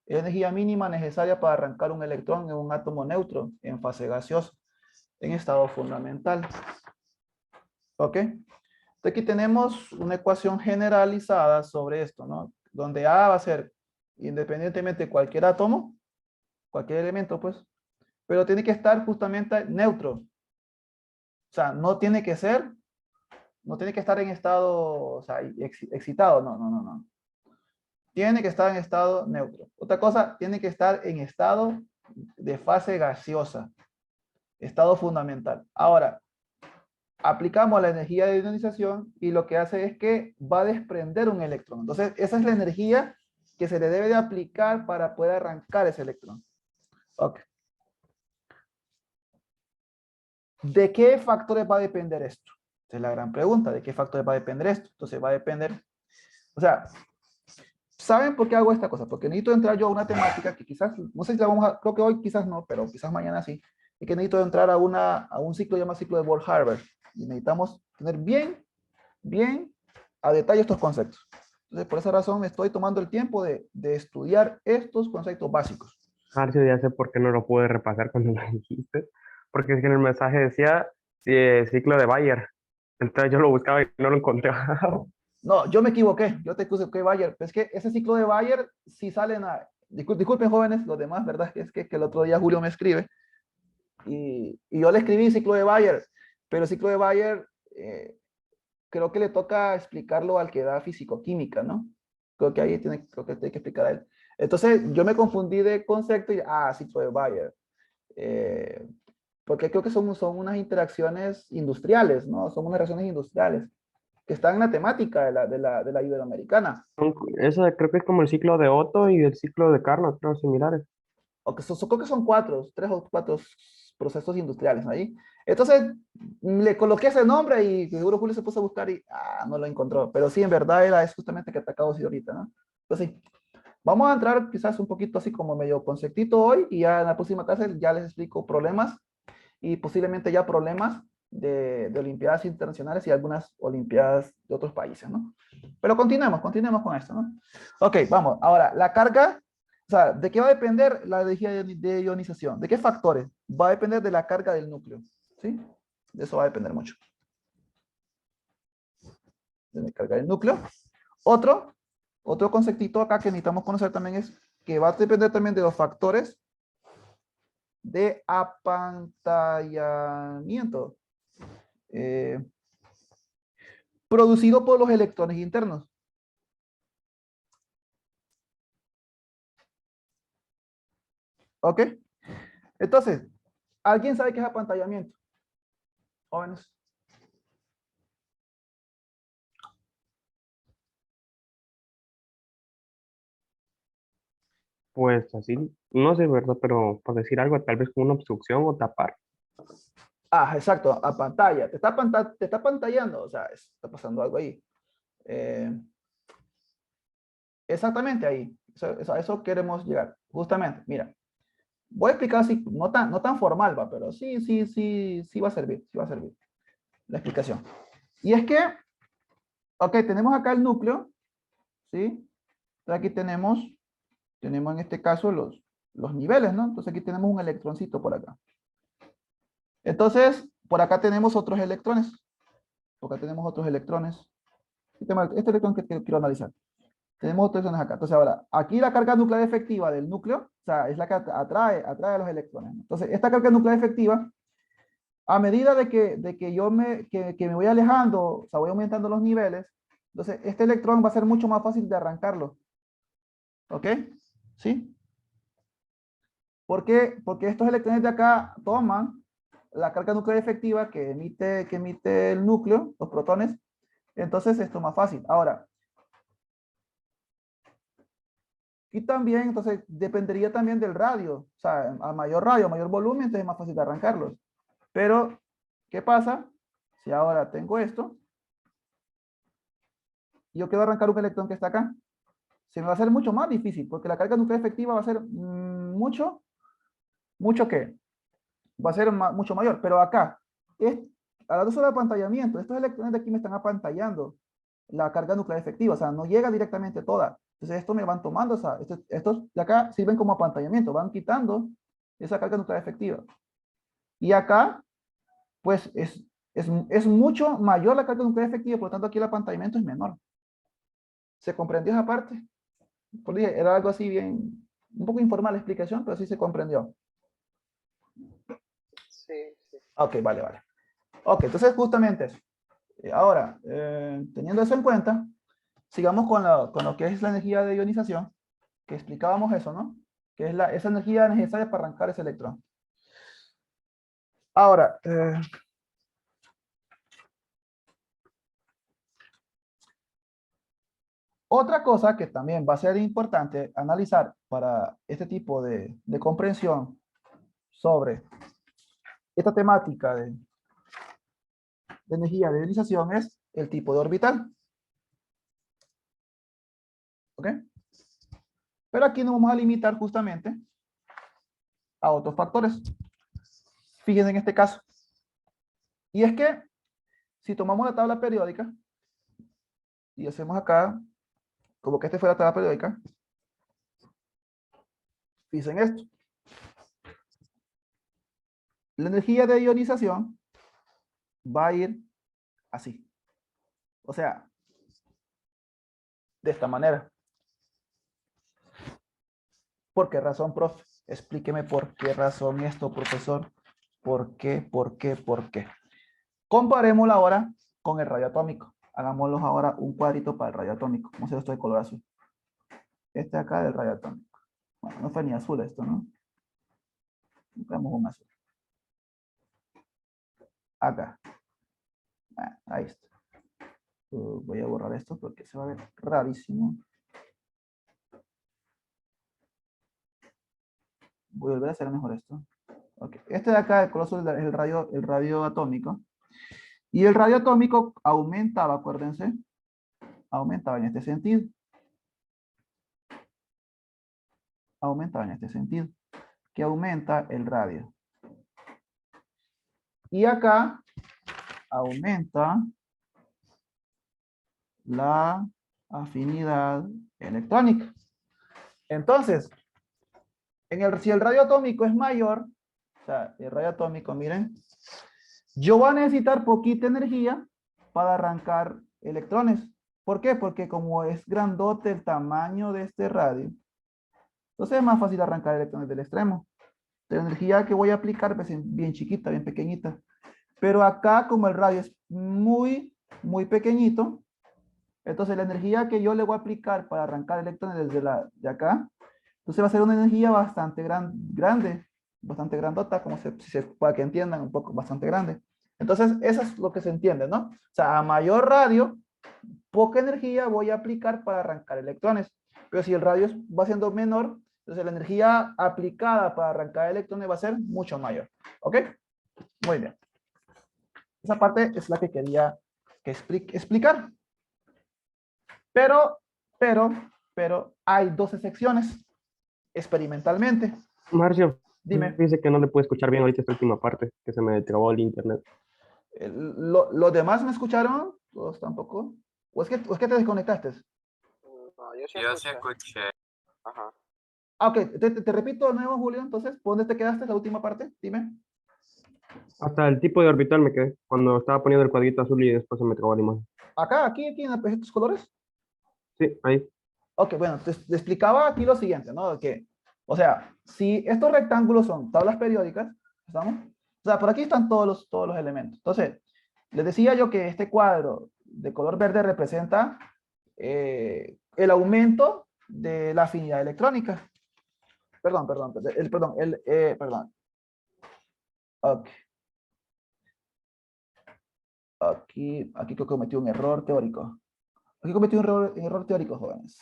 Energía mínima necesaria para arrancar un electrón en un átomo neutro en fase gaseosa, en estado fundamental. ¿Ok? Entonces aquí tenemos una ecuación generalizada sobre esto, ¿no? Donde A va a ser independientemente de cualquier átomo, cualquier elemento, pues, pero tiene que estar justamente neutro. O sea, no tiene que estar en estado, o sea, excitado, no. Tiene que estar en estado neutro. Otra cosa, tiene que estar en estado de fase gaseosa, estado fundamental. Ahora, aplicamos la energía de ionización y lo que hace es que va a desprender un electrón. Entonces, esa es la energía que se le debe de aplicar para poder arrancar ese electrón. Ok. ¿De qué factores va a depender esto? Esa es la gran pregunta. ¿De qué factores va a depender esto? Entonces, va a depender, o sea, ¿saben por qué hago esta cosa? Porque necesito entrar yo a una temática que quizás, no sé si la vamos a, creo que hoy quizás no, pero quizás mañana sí, y que necesito entrar a un ciclo llamado ciclo de Bohr-Haber. Y necesitamos tener bien a detalle estos conceptos. Entonces, por esa razón me estoy tomando el tiempo de estudiar estos conceptos básicos. Marcio, ya sé por qué no lo pude repasar cuando lo dijiste, porque es que en el mensaje decía ciclo de Bayer. Entonces yo lo buscaba y no lo encontraba. No, yo me equivoqué, yo te puse que Bayer, es que ese ciclo de Bayer sí salen a... Disculpen jóvenes, los demás, ¿verdad? Es que el otro día Julio me escribe y yo le escribí ciclo de Bayer, pero el ciclo de Bayer creo que le toca explicarlo al que da fisicoquímica, ¿no? Creo que tiene que explicar a él. Entonces yo me confundí de concepto y, ciclo de Bayer. Eh, porque creo que son unas interacciones industriales, ¿no? Son unas reacciones industriales que están en la temática de la iberoamericana. Eso creo que es como el ciclo de Otto y el ciclo de Carnot, creo, similares. O que creo que son tres o cuatro procesos industriales ahí. Entonces, le coloqué ese nombre y seguro Julio se puso a buscar y no lo encontró. Pero sí, en verdad es justamente que te acabo de decir ahorita, ¿no? Entonces, sí, vamos a entrar quizás un poquito así como medio conceptito hoy y ya en la próxima clase ya les explico problemas y posiblemente ya problemas de olimpiadas internacionales y algunas olimpiadas de otros países, ¿no? Pero continuemos con esto, ¿no? Ok, vamos. Ahora, la carga, o sea, ¿de qué va a depender la energía de ionización? ¿De qué factores? Va a depender de la carga del núcleo, ¿sí? De eso va a depender mucho. De la carga del núcleo. Otro conceptito acá que necesitamos conocer también es que va a depender también de los factores de apantallamiento. Producido por los electrones internos. ¿Ok? Entonces, ¿Alguien sabe qué es apantallamiento? Jóvenes. Pues así, no sé, ¿verdad? Pero por decir algo, tal vez como una obstrucción o tapar. Ah, exacto, a pantalla. Te está pantallando, o sea, está pasando algo ahí. Eh, exactamente ahí. A eso queremos llegar. Justamente, mira. Voy a explicar así, no tan formal, va, pero sí va a servir, sí va a servir la explicación. Y es que, ok, tenemos acá el núcleo, ¿sí? Entonces aquí tenemos en este caso los niveles, ¿no? Entonces aquí tenemos un electroncito por acá. Entonces, por acá tenemos otros electrones. Por acá tenemos otros electrones. Este electrón que quiero analizar. Tenemos otros electrones acá. Entonces ahora, aquí la carga nuclear efectiva del núcleo, o sea, es la que atrae a los electrones, ¿no? Entonces, esta carga nuclear efectiva, a medida de que que me voy alejando, o sea, voy aumentando los niveles, entonces este electrón va a ser mucho más fácil de arrancarlo. ¿Ok? ¿Sí? ¿Por qué? Porque estos electrones de acá toman la carga nuclear efectiva que emite el núcleo, los protones, entonces esto es más fácil. Ahora, y también, entonces, dependería también del radio. O sea, a mayor radio, a mayor volumen, entonces es más fácil de arrancarlos. Pero, ¿qué pasa? Si ahora tengo esto, y yo quiero arrancar un electrón que está acá, se me va a hacer mucho más difícil, porque la carga nuclear efectiva va a ser mucho ¿qué? Va a ser mucho mayor. Pero acá, es, hablando sobre apantallamiento, estos electrones de aquí me están apantallando la carga nuclear efectiva, o sea, no llega directamente toda. Entonces, estos me van tomando, estos de acá sirven como apantallamiento, van quitando esa carga nuclear efectiva. Y acá, pues, es mucho mayor la carga nuclear efectiva, por lo tanto, aquí el apantallamiento es menor. ¿Se comprendió esa parte? Porque era algo así bien, un poco informal la explicación, pero sí se comprendió. Sí, sí. Ok, vale, vale. Ok, entonces justamente eso. Ahora, teniendo eso en cuenta, sigamos con lo que es la energía de ionización, que explicábamos eso, ¿no? Que es esa energía necesaria para arrancar ese electrón. Ahora, otra cosa que también va a ser importante analizar para este tipo de comprensión sobre esta temática de energía de ionización es el tipo de orbital. ¿Ok? Pero aquí nos vamos a limitar justamente a otros factores. Fíjense en este caso. Y es que si tomamos la tabla periódica y hacemos acá, como que este fuera la tabla periódica, fíjense en esto. La energía de ionización va a ir así. O sea, de esta manera. ¿Por qué razón, profe? Explíqueme por qué razón esto, profesor. ¿Por qué? ¿Por qué? ¿Por qué? Comparémoslo ahora con el rayo atómico. Hagámoslo ahora un cuadrito para el rayo atómico. Vamos a hacer esto de color azul. Este acá del rayo atómico. Bueno, no fue ni azul esto, ¿no? Buscamos un azul. Acá. Ahí está. Voy a borrar esto porque se va a ver rarísimo. Voy a volver a hacer mejor esto. Okay. Este de acá, el color azul, es el radio atómico. Y el radio atómico aumentaba, acuérdense, aumentaba en este sentido. Aumentaba en este sentido. Que aumenta el radio. Y acá aumenta la afinidad electrónica. Entonces, si el radio atómico es mayor, o sea, el radio atómico, miren, yo voy a necesitar poquita energía para arrancar electrones. ¿Por qué? Porque como es grandote el tamaño de este radio, entonces es más fácil arrancar electrones del extremo. La energía que voy a aplicar pues, es bien chiquita, bien pequeñita. Pero acá, como el radio es muy pequeñito, entonces la energía que yo le voy a aplicar para arrancar electrones desde de acá, entonces va a ser una energía bastante grande. bastante grandota, como si se para que entiendan un poco, bastante grande. Entonces, eso es lo que se entiende, ¿no? O sea, a mayor radio, poca energía voy a aplicar para arrancar electrones. Pero si el radio va siendo menor, entonces la energía aplicada para arrancar electrones va a ser mucho mayor. ¿Ok? Muy bien. Esa parte es la que quería explicar. Pero hay dos excepciones experimentalmente. Marcio, Dime, dice que no le puede escuchar bien ahorita esta última parte, que se me trabó el internet. ¿los demás me escucharon? ¿Todos tampoco? ¿O es que te desconectaste? No, yo sí Yo sí escuché. escuché. Ajá. Ah, ok, te repito de nuevo, Julio, entonces, ¿por dónde te quedaste la última parte? Dime. Hasta el tipo de orbital me quedé, cuando estaba poniendo el cuadrito azul y después se me trabó la imagen. Acá, aquí en estos colores. Sí, ahí. Ok, bueno, te explicaba aquí lo siguiente, ¿no? Que, o sea, si estos rectángulos son tablas periódicas, ¿estamos? O sea, por aquí están todos los elementos. Entonces, les decía yo que este cuadro de color verde representa el aumento de la afinidad electrónica. Perdón. Ok. Aquí creo que cometí un error teórico. Aquí cometí un error teórico, jóvenes.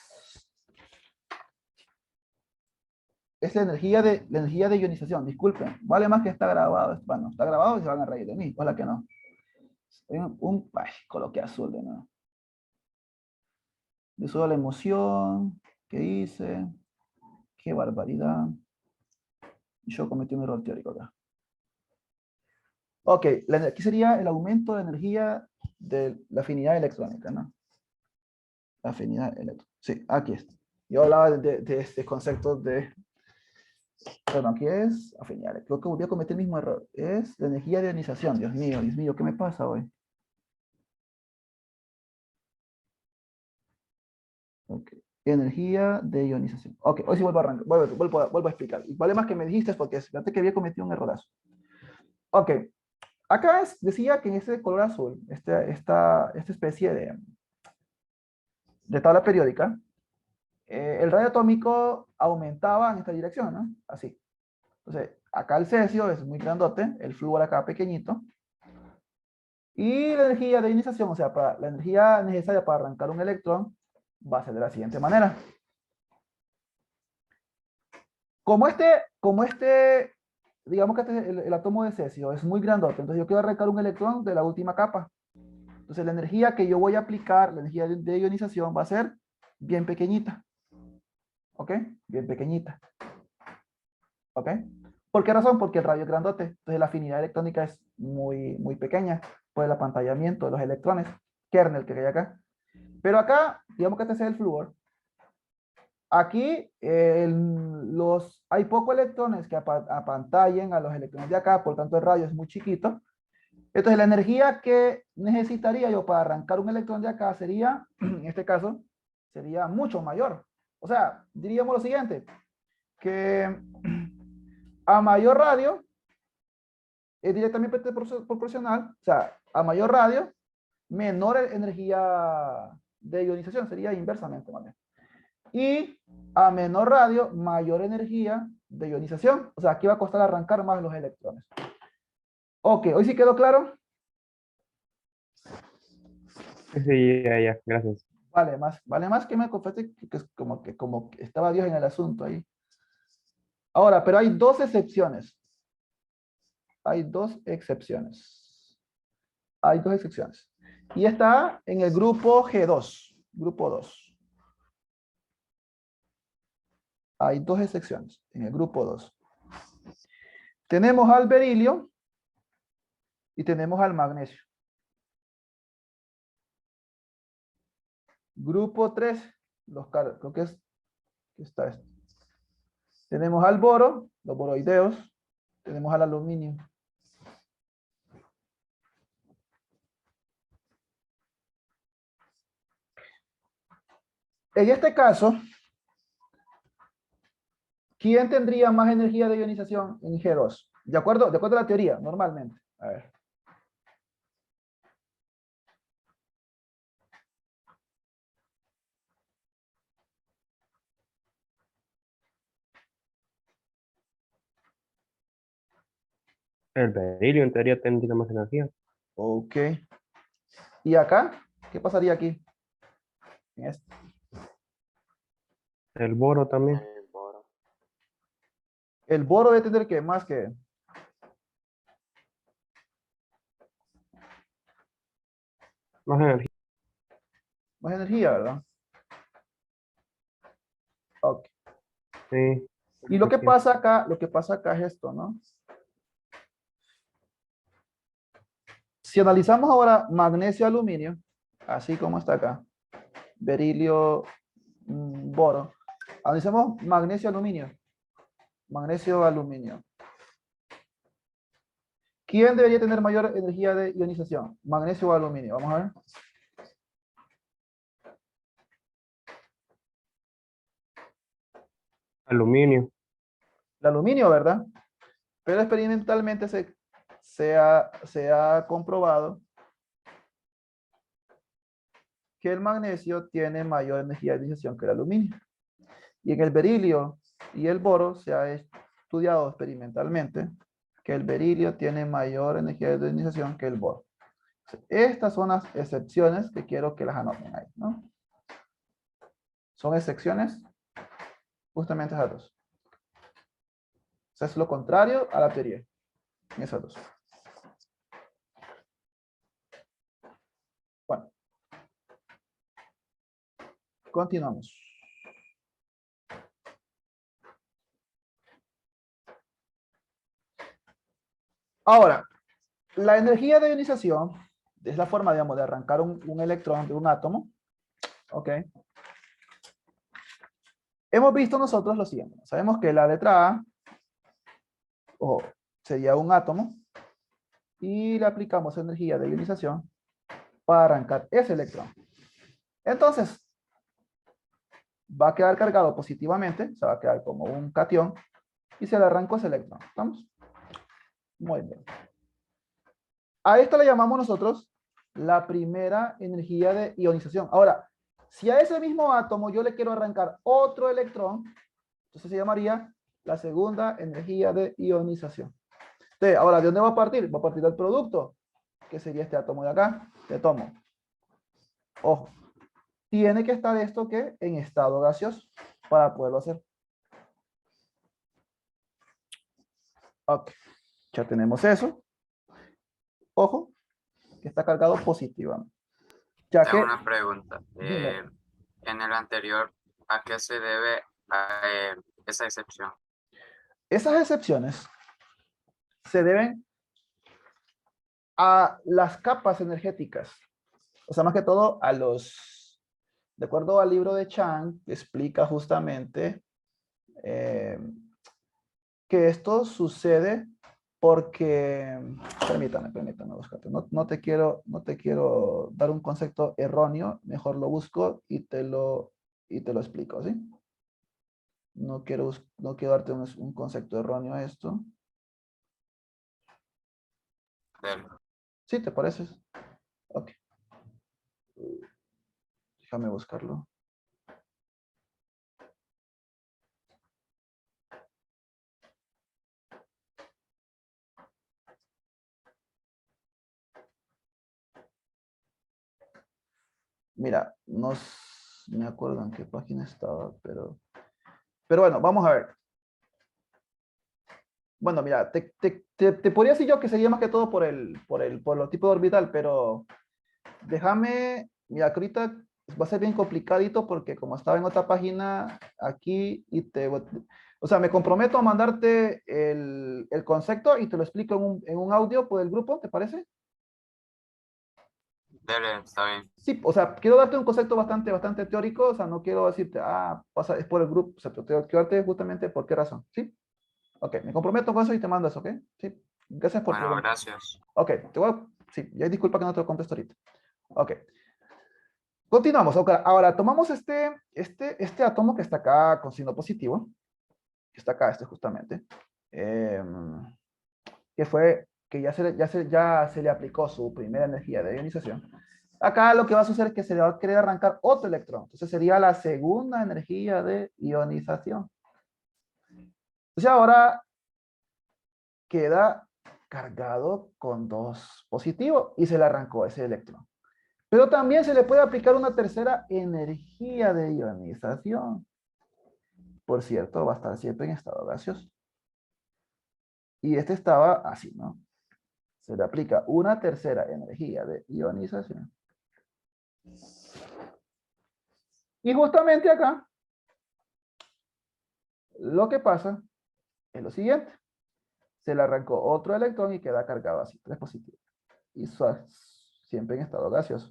Es la energía de ionización, disculpen. Vale más que está grabado. Bueno, está grabado y se van a reír de mí. Ojalá que no. Ay, coloqué azul de nuevo. De toda la emoción que hice. Qué barbaridad. Yo cometí un error teórico acá. Ok, aquí sería el aumento de energía de la afinidad electrónica, ¿no? La afinidad electrónica. Sí, aquí está. Yo hablaba de este concepto de. Perdón, aquí es afinidad. Creo que volví a cometer el mismo error. Es la energía de ionización. Dios mío, ¿qué me pasa hoy? Ok. Energía de ionización. Ok, hoy sí vuelvo a arrancar, vuelvo a explicar. Y vale más que me dijiste porque fíjate que había cometido un errorazo. Ok, acá decía que en este color azul, esta especie de tabla periódica, el radio atómico aumentaba en esta dirección, ¿no? Así. Entonces, acá el cesio es muy grandote, el flúor acá pequeñito, y la energía de ionización, o sea, la energía necesaria para arrancar un electrón, va a ser de la siguiente manera. Como este, digamos que el átomo de cesio es muy grandote, entonces yo quiero arrancar un electrón de la última capa. Entonces la energía que yo voy a aplicar, la energía de ionización, va a ser bien pequeñita. ¿Ok? Bien pequeñita. ¿Ok? ¿Por qué razón? Porque el radio es grandote. Entonces la afinidad electrónica es muy pequeña por el apantallamiento de los electrones. Kernel que hay acá. Pero acá, digamos que este es el flúor. Aquí hay pocos electrones que apantallen a los electrones de acá, por tanto el radio es muy chiquito. Entonces la energía que necesitaría yo para arrancar un electrón de acá sería, en este caso, sería mucho mayor. O sea, diríamos lo siguiente, que a mayor radio es directamente proporcional, o sea, a mayor radio, menor energía de ionización, sería inversamente, ¿vale? Y a menor radio, mayor energía de ionización. O sea, aquí va a costar arrancar más los electrones. Ok, ¿hoy sí quedó claro? Sí, ya, gracias. Vale más que me confesé que es como que estaba Dios en el asunto ahí. Ahora, pero hay dos excepciones. Hay dos excepciones. Hay dos excepciones. Y está en el grupo G2. Grupo 2. Hay dos excepciones en el grupo 2. Tenemos al berilio y tenemos al magnesio. Grupo 3, creo que está esto. Tenemos al boro, los boroideos, tenemos al aluminio. En este caso, ¿quién tendría más energía de ionización en G2? De acuerdo a la teoría, normalmente. A ver. El berilio en teoría tendría más energía. Ok. ¿Y acá? ¿Qué pasaría aquí? En este. El boro también. El boro. El boro debe tener que más que Más energía. más energía, ¿verdad? Ok. Sí. Y lo que pasa acá es esto, ¿no? Si analizamos ahora magnesio-aluminio, así como está acá, berilio, boro, analicemos magnesio-aluminio, magnesio-aluminio. ¿Quién debería tener mayor energía de ionización? ¿Magnesio o aluminio? Vamos a ver. Aluminio. El aluminio, ¿verdad? Pero experimentalmente se ha comprobado que el magnesio tiene mayor energía de ionización que el aluminio. Y en el berilio y el boro se ha estudiado experimentalmente que el berilio tiene mayor energía de ionización que el boro. Estas son las excepciones que quiero que las anoten ahí, ¿no? Son excepciones justamente esas dos. O sea, es lo contrario a la teoría. En esas dos. Bueno. Continuamos. Ahora, la energía de ionización es la forma, digamos, de arrancar un electrón de un átomo. ¿Ok? Hemos visto nosotros lo siguiente. Sabemos que la letra A sería un átomo y le aplicamos energía de ionización para arrancar ese electrón. Entonces, va a quedar cargado positivamente, se va a quedar como un catión y se le arrancó ese electrón. ¿Estamos? Muy bien. A esta le llamamos nosotros la primera energía de ionización. Ahora, si a ese mismo átomo yo le quiero arrancar otro electrón, entonces se llamaría la segunda energía de ionización. Entonces, ahora, ¿de dónde va a partir? Va a partir del producto, que sería este átomo de acá. Le tomo. Ojo. Tiene que estar esto que en estado gaseoso para poderlo hacer. Ok. Ya tenemos eso. Ojo, que está cargado positivamente. Ya Tengo que, una pregunta. dime, En el anterior, ¿a qué se debe esa excepción? esas excepciones se deben a las capas energéticas. O sea, más que todo a los, de acuerdo al libro de Chang, explica justamente que esto sucede porque, permítame, buscarte. No te quiero dar un concepto erróneo, mejor lo busco y te lo explico, ¿sí? No quiero darte un concepto erróneo a esto. Del- ¿Sí te parece? Ok. Déjame buscarlo. Mira, no me acuerdo en qué página estaba, pero bueno, vamos a ver. Bueno, mira, te podría decir yo que sería más que todo por los tipos de orbital, pero déjame, mira, que ahorita va a ser bien complicadito porque como estaba en otra página aquí o sea, me comprometo a mandarte el concepto y te lo explico en un audio por el grupo, ¿te parece? Dele, está bien. Sí, o sea, quiero darte un concepto bastante teórico, o sea, no quiero decirte, es por el grupo, o sea, quiero darte justamente por qué razón, ¿sí? Ok, me comprometo con eso y te mando eso, ¿ok? Sí, gracias por Bueno, preguntar. gracias. Ok, sí, ya disculpa que no te lo contesto ahorita. Ok, continuamos. Ok, ahora tomamos este átomo que está acá con signo positivo, que está acá, justamente, que ya se le aplicó su primera energía de ionización. Acá lo que va a suceder es que se le va a querer arrancar otro electrón. Entonces sería la segunda energía de ionización. Entonces ahora queda cargado con 2 positivos y se le arrancó ese electrón. Pero también se le puede aplicar una tercera energía de ionización. Por cierto, va a estar siempre en estado gaseoso. Y este estaba así, ¿no? Se le aplica una tercera energía de ionización. Y justamente acá, lo que pasa es lo siguiente. Se le arrancó otro electrón y queda cargado así, 3 positivos. Y siempre en estado gaseoso.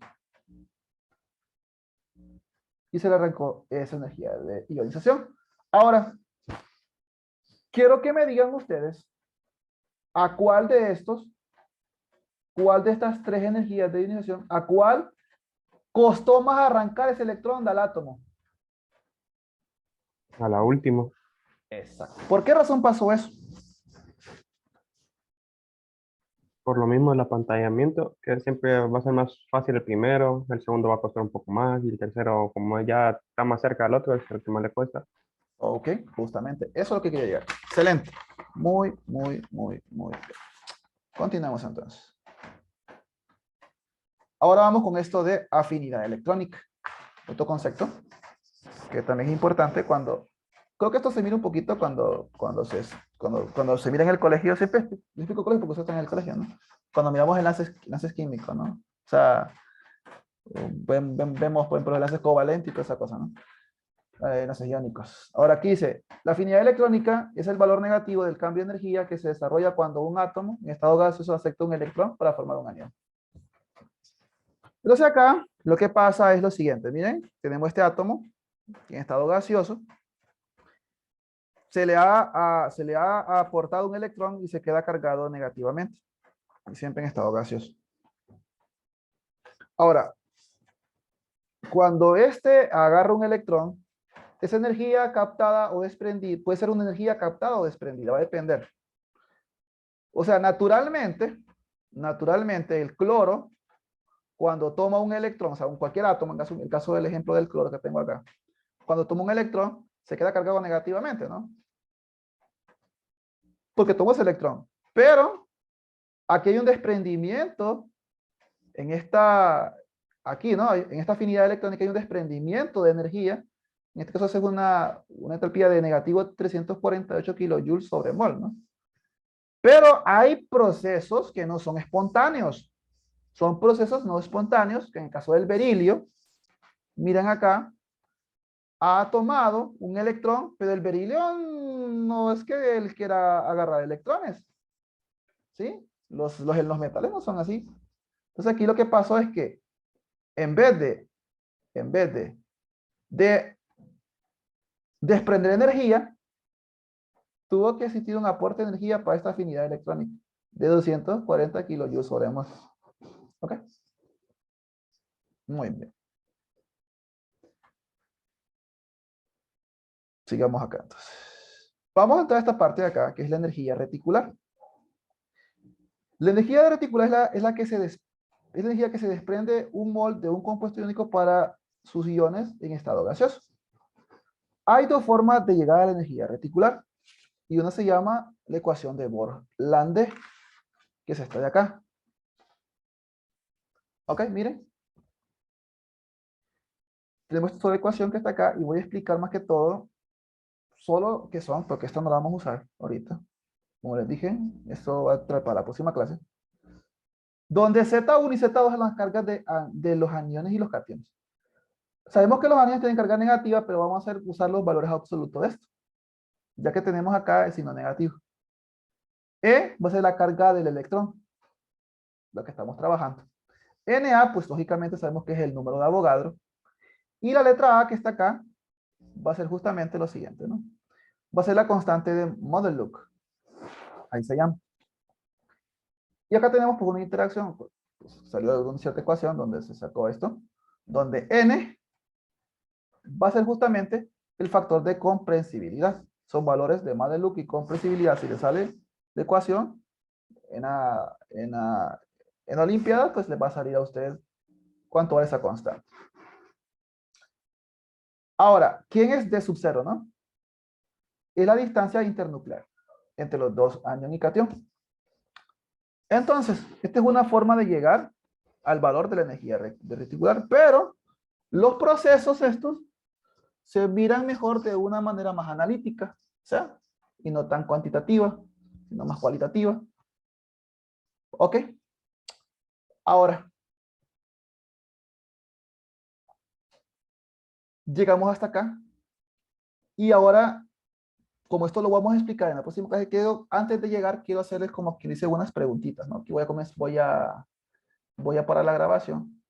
Y se le arrancó esa energía de ionización. Ahora, quiero que me digan ustedes a cuál de estas 3 energías de ionización, a cuál costó más arrancar ese electrón del átomo. A la última. Exacto. ¿Por qué razón pasó eso? Por lo mismo el apantallamiento, que siempre va a ser más fácil el primero, el segundo va a costar un poco más, y el tercero, como ya está más cerca del otro, es el que más le cuesta. Ok, justamente. Eso es lo que quería llegar. Excelente. Muy bien. Continuamos entonces. Ahora vamos con esto de afinidad electrónica. Otro concepto que también es importante cuando... Creo que esto se mira un poquito cuando se mira en el colegio. Siempre explico colegio porque ustedes están en el colegio, ¿no? Cuando miramos enlaces químicos, ¿no? O sea, vemos, por ejemplo, enlaces covalentes y toda esa cosa, ¿no? Enlaces iónicos. Ahora aquí dice, la afinidad electrónica es el valor negativo del cambio de energía que se desarrolla cuando un átomo en estado gaseoso acepta un electrón para formar un anión. Entonces acá lo que pasa es lo siguiente, miren, tenemos este átomo en estado gaseoso, se le ha aportado un electrón y se queda cargado negativamente, siempre en estado gaseoso. Ahora, cuando este agarra un electrón, esa energía captada o desprendida, puede ser una energía captada o desprendida, va a depender. O sea, naturalmente el cloro, cuando toma un electrón, o sea, cualquier átomo, en el caso del ejemplo del cloro que tengo acá, cuando toma un electrón, se queda cargado negativamente, ¿no? Porque tomó ese electrón. Pero aquí hay un desprendimiento en aquí, ¿no? En esta afinidad electrónica hay un desprendimiento de energía. En este caso es una entalpía de negativo 348 kilojoules sobre mol, ¿no? Pero hay procesos que no son espontáneos. Son procesos no espontáneos, que en el caso del berilio, miren acá, ha tomado un electrón, pero el berilio no es que él quiera agarrar electrones. ¿Sí? Los metales no son así. Entonces aquí lo que pasó es que en vez de desprender energía, tuvo que existir un aporte de energía para esta afinidad electrónica de 240 kilojoules sobre mol. ¿Ok? Muy bien. Sigamos acá entonces. Vamos a entrar a esta parte de acá, que es la energía reticular. La energía reticular es la energía que se desprende un mol de un compuesto iónico para sus iones en estado gaseoso. Hay 2 formas de llegar a la energía reticular. Y una se llama la ecuación de Bohr-Lande, que es esta de acá. Ok, miren. Tenemos esta ecuación que está acá y voy a explicar más que todo solo qué son, porque esto no lo vamos a usar ahorita. Como les dije, esto va a traer para la próxima clase. Donde Z1 y Z2 son las cargas de los aniones y los cationes. Sabemos que los aniones tienen carga negativa, pero vamos a usar los valores absolutos de esto. Ya que tenemos acá el signo negativo. E va a ser la carga del electrón, lo que estamos trabajando. Na, pues lógicamente sabemos que es el número de Avogadro. Y la letra A que está acá va a ser justamente lo siguiente, ¿no? Va a ser la constante de Modic. Ahí se llama. Y acá tenemos pues, una interacción. Pues, salió de una cierta ecuación donde se sacó esto. Donde N va a ser justamente el factor de comprensibilidad. Son valores de Modic y comprensibilidad. Si le sale la ecuación en la Olimpiada, pues le va a salir a usted cuánto vale esa constante. Ahora, ¿quién es D sub 0, no? Es la distancia internuclear entre los 2 anión y cation. Entonces, esta es una forma de llegar al valor de la energía reticular, pero los procesos estos se miran mejor de una manera más analítica, ¿sí? Y no tan cuantitativa, sino más cualitativa. ¿Ok? Ahora, llegamos hasta acá. Y ahora, como esto lo vamos a explicar en la próxima clase, antes de llegar, quiero hacerles como que dice unas preguntitas, ¿no? Aquí voy a parar la grabación.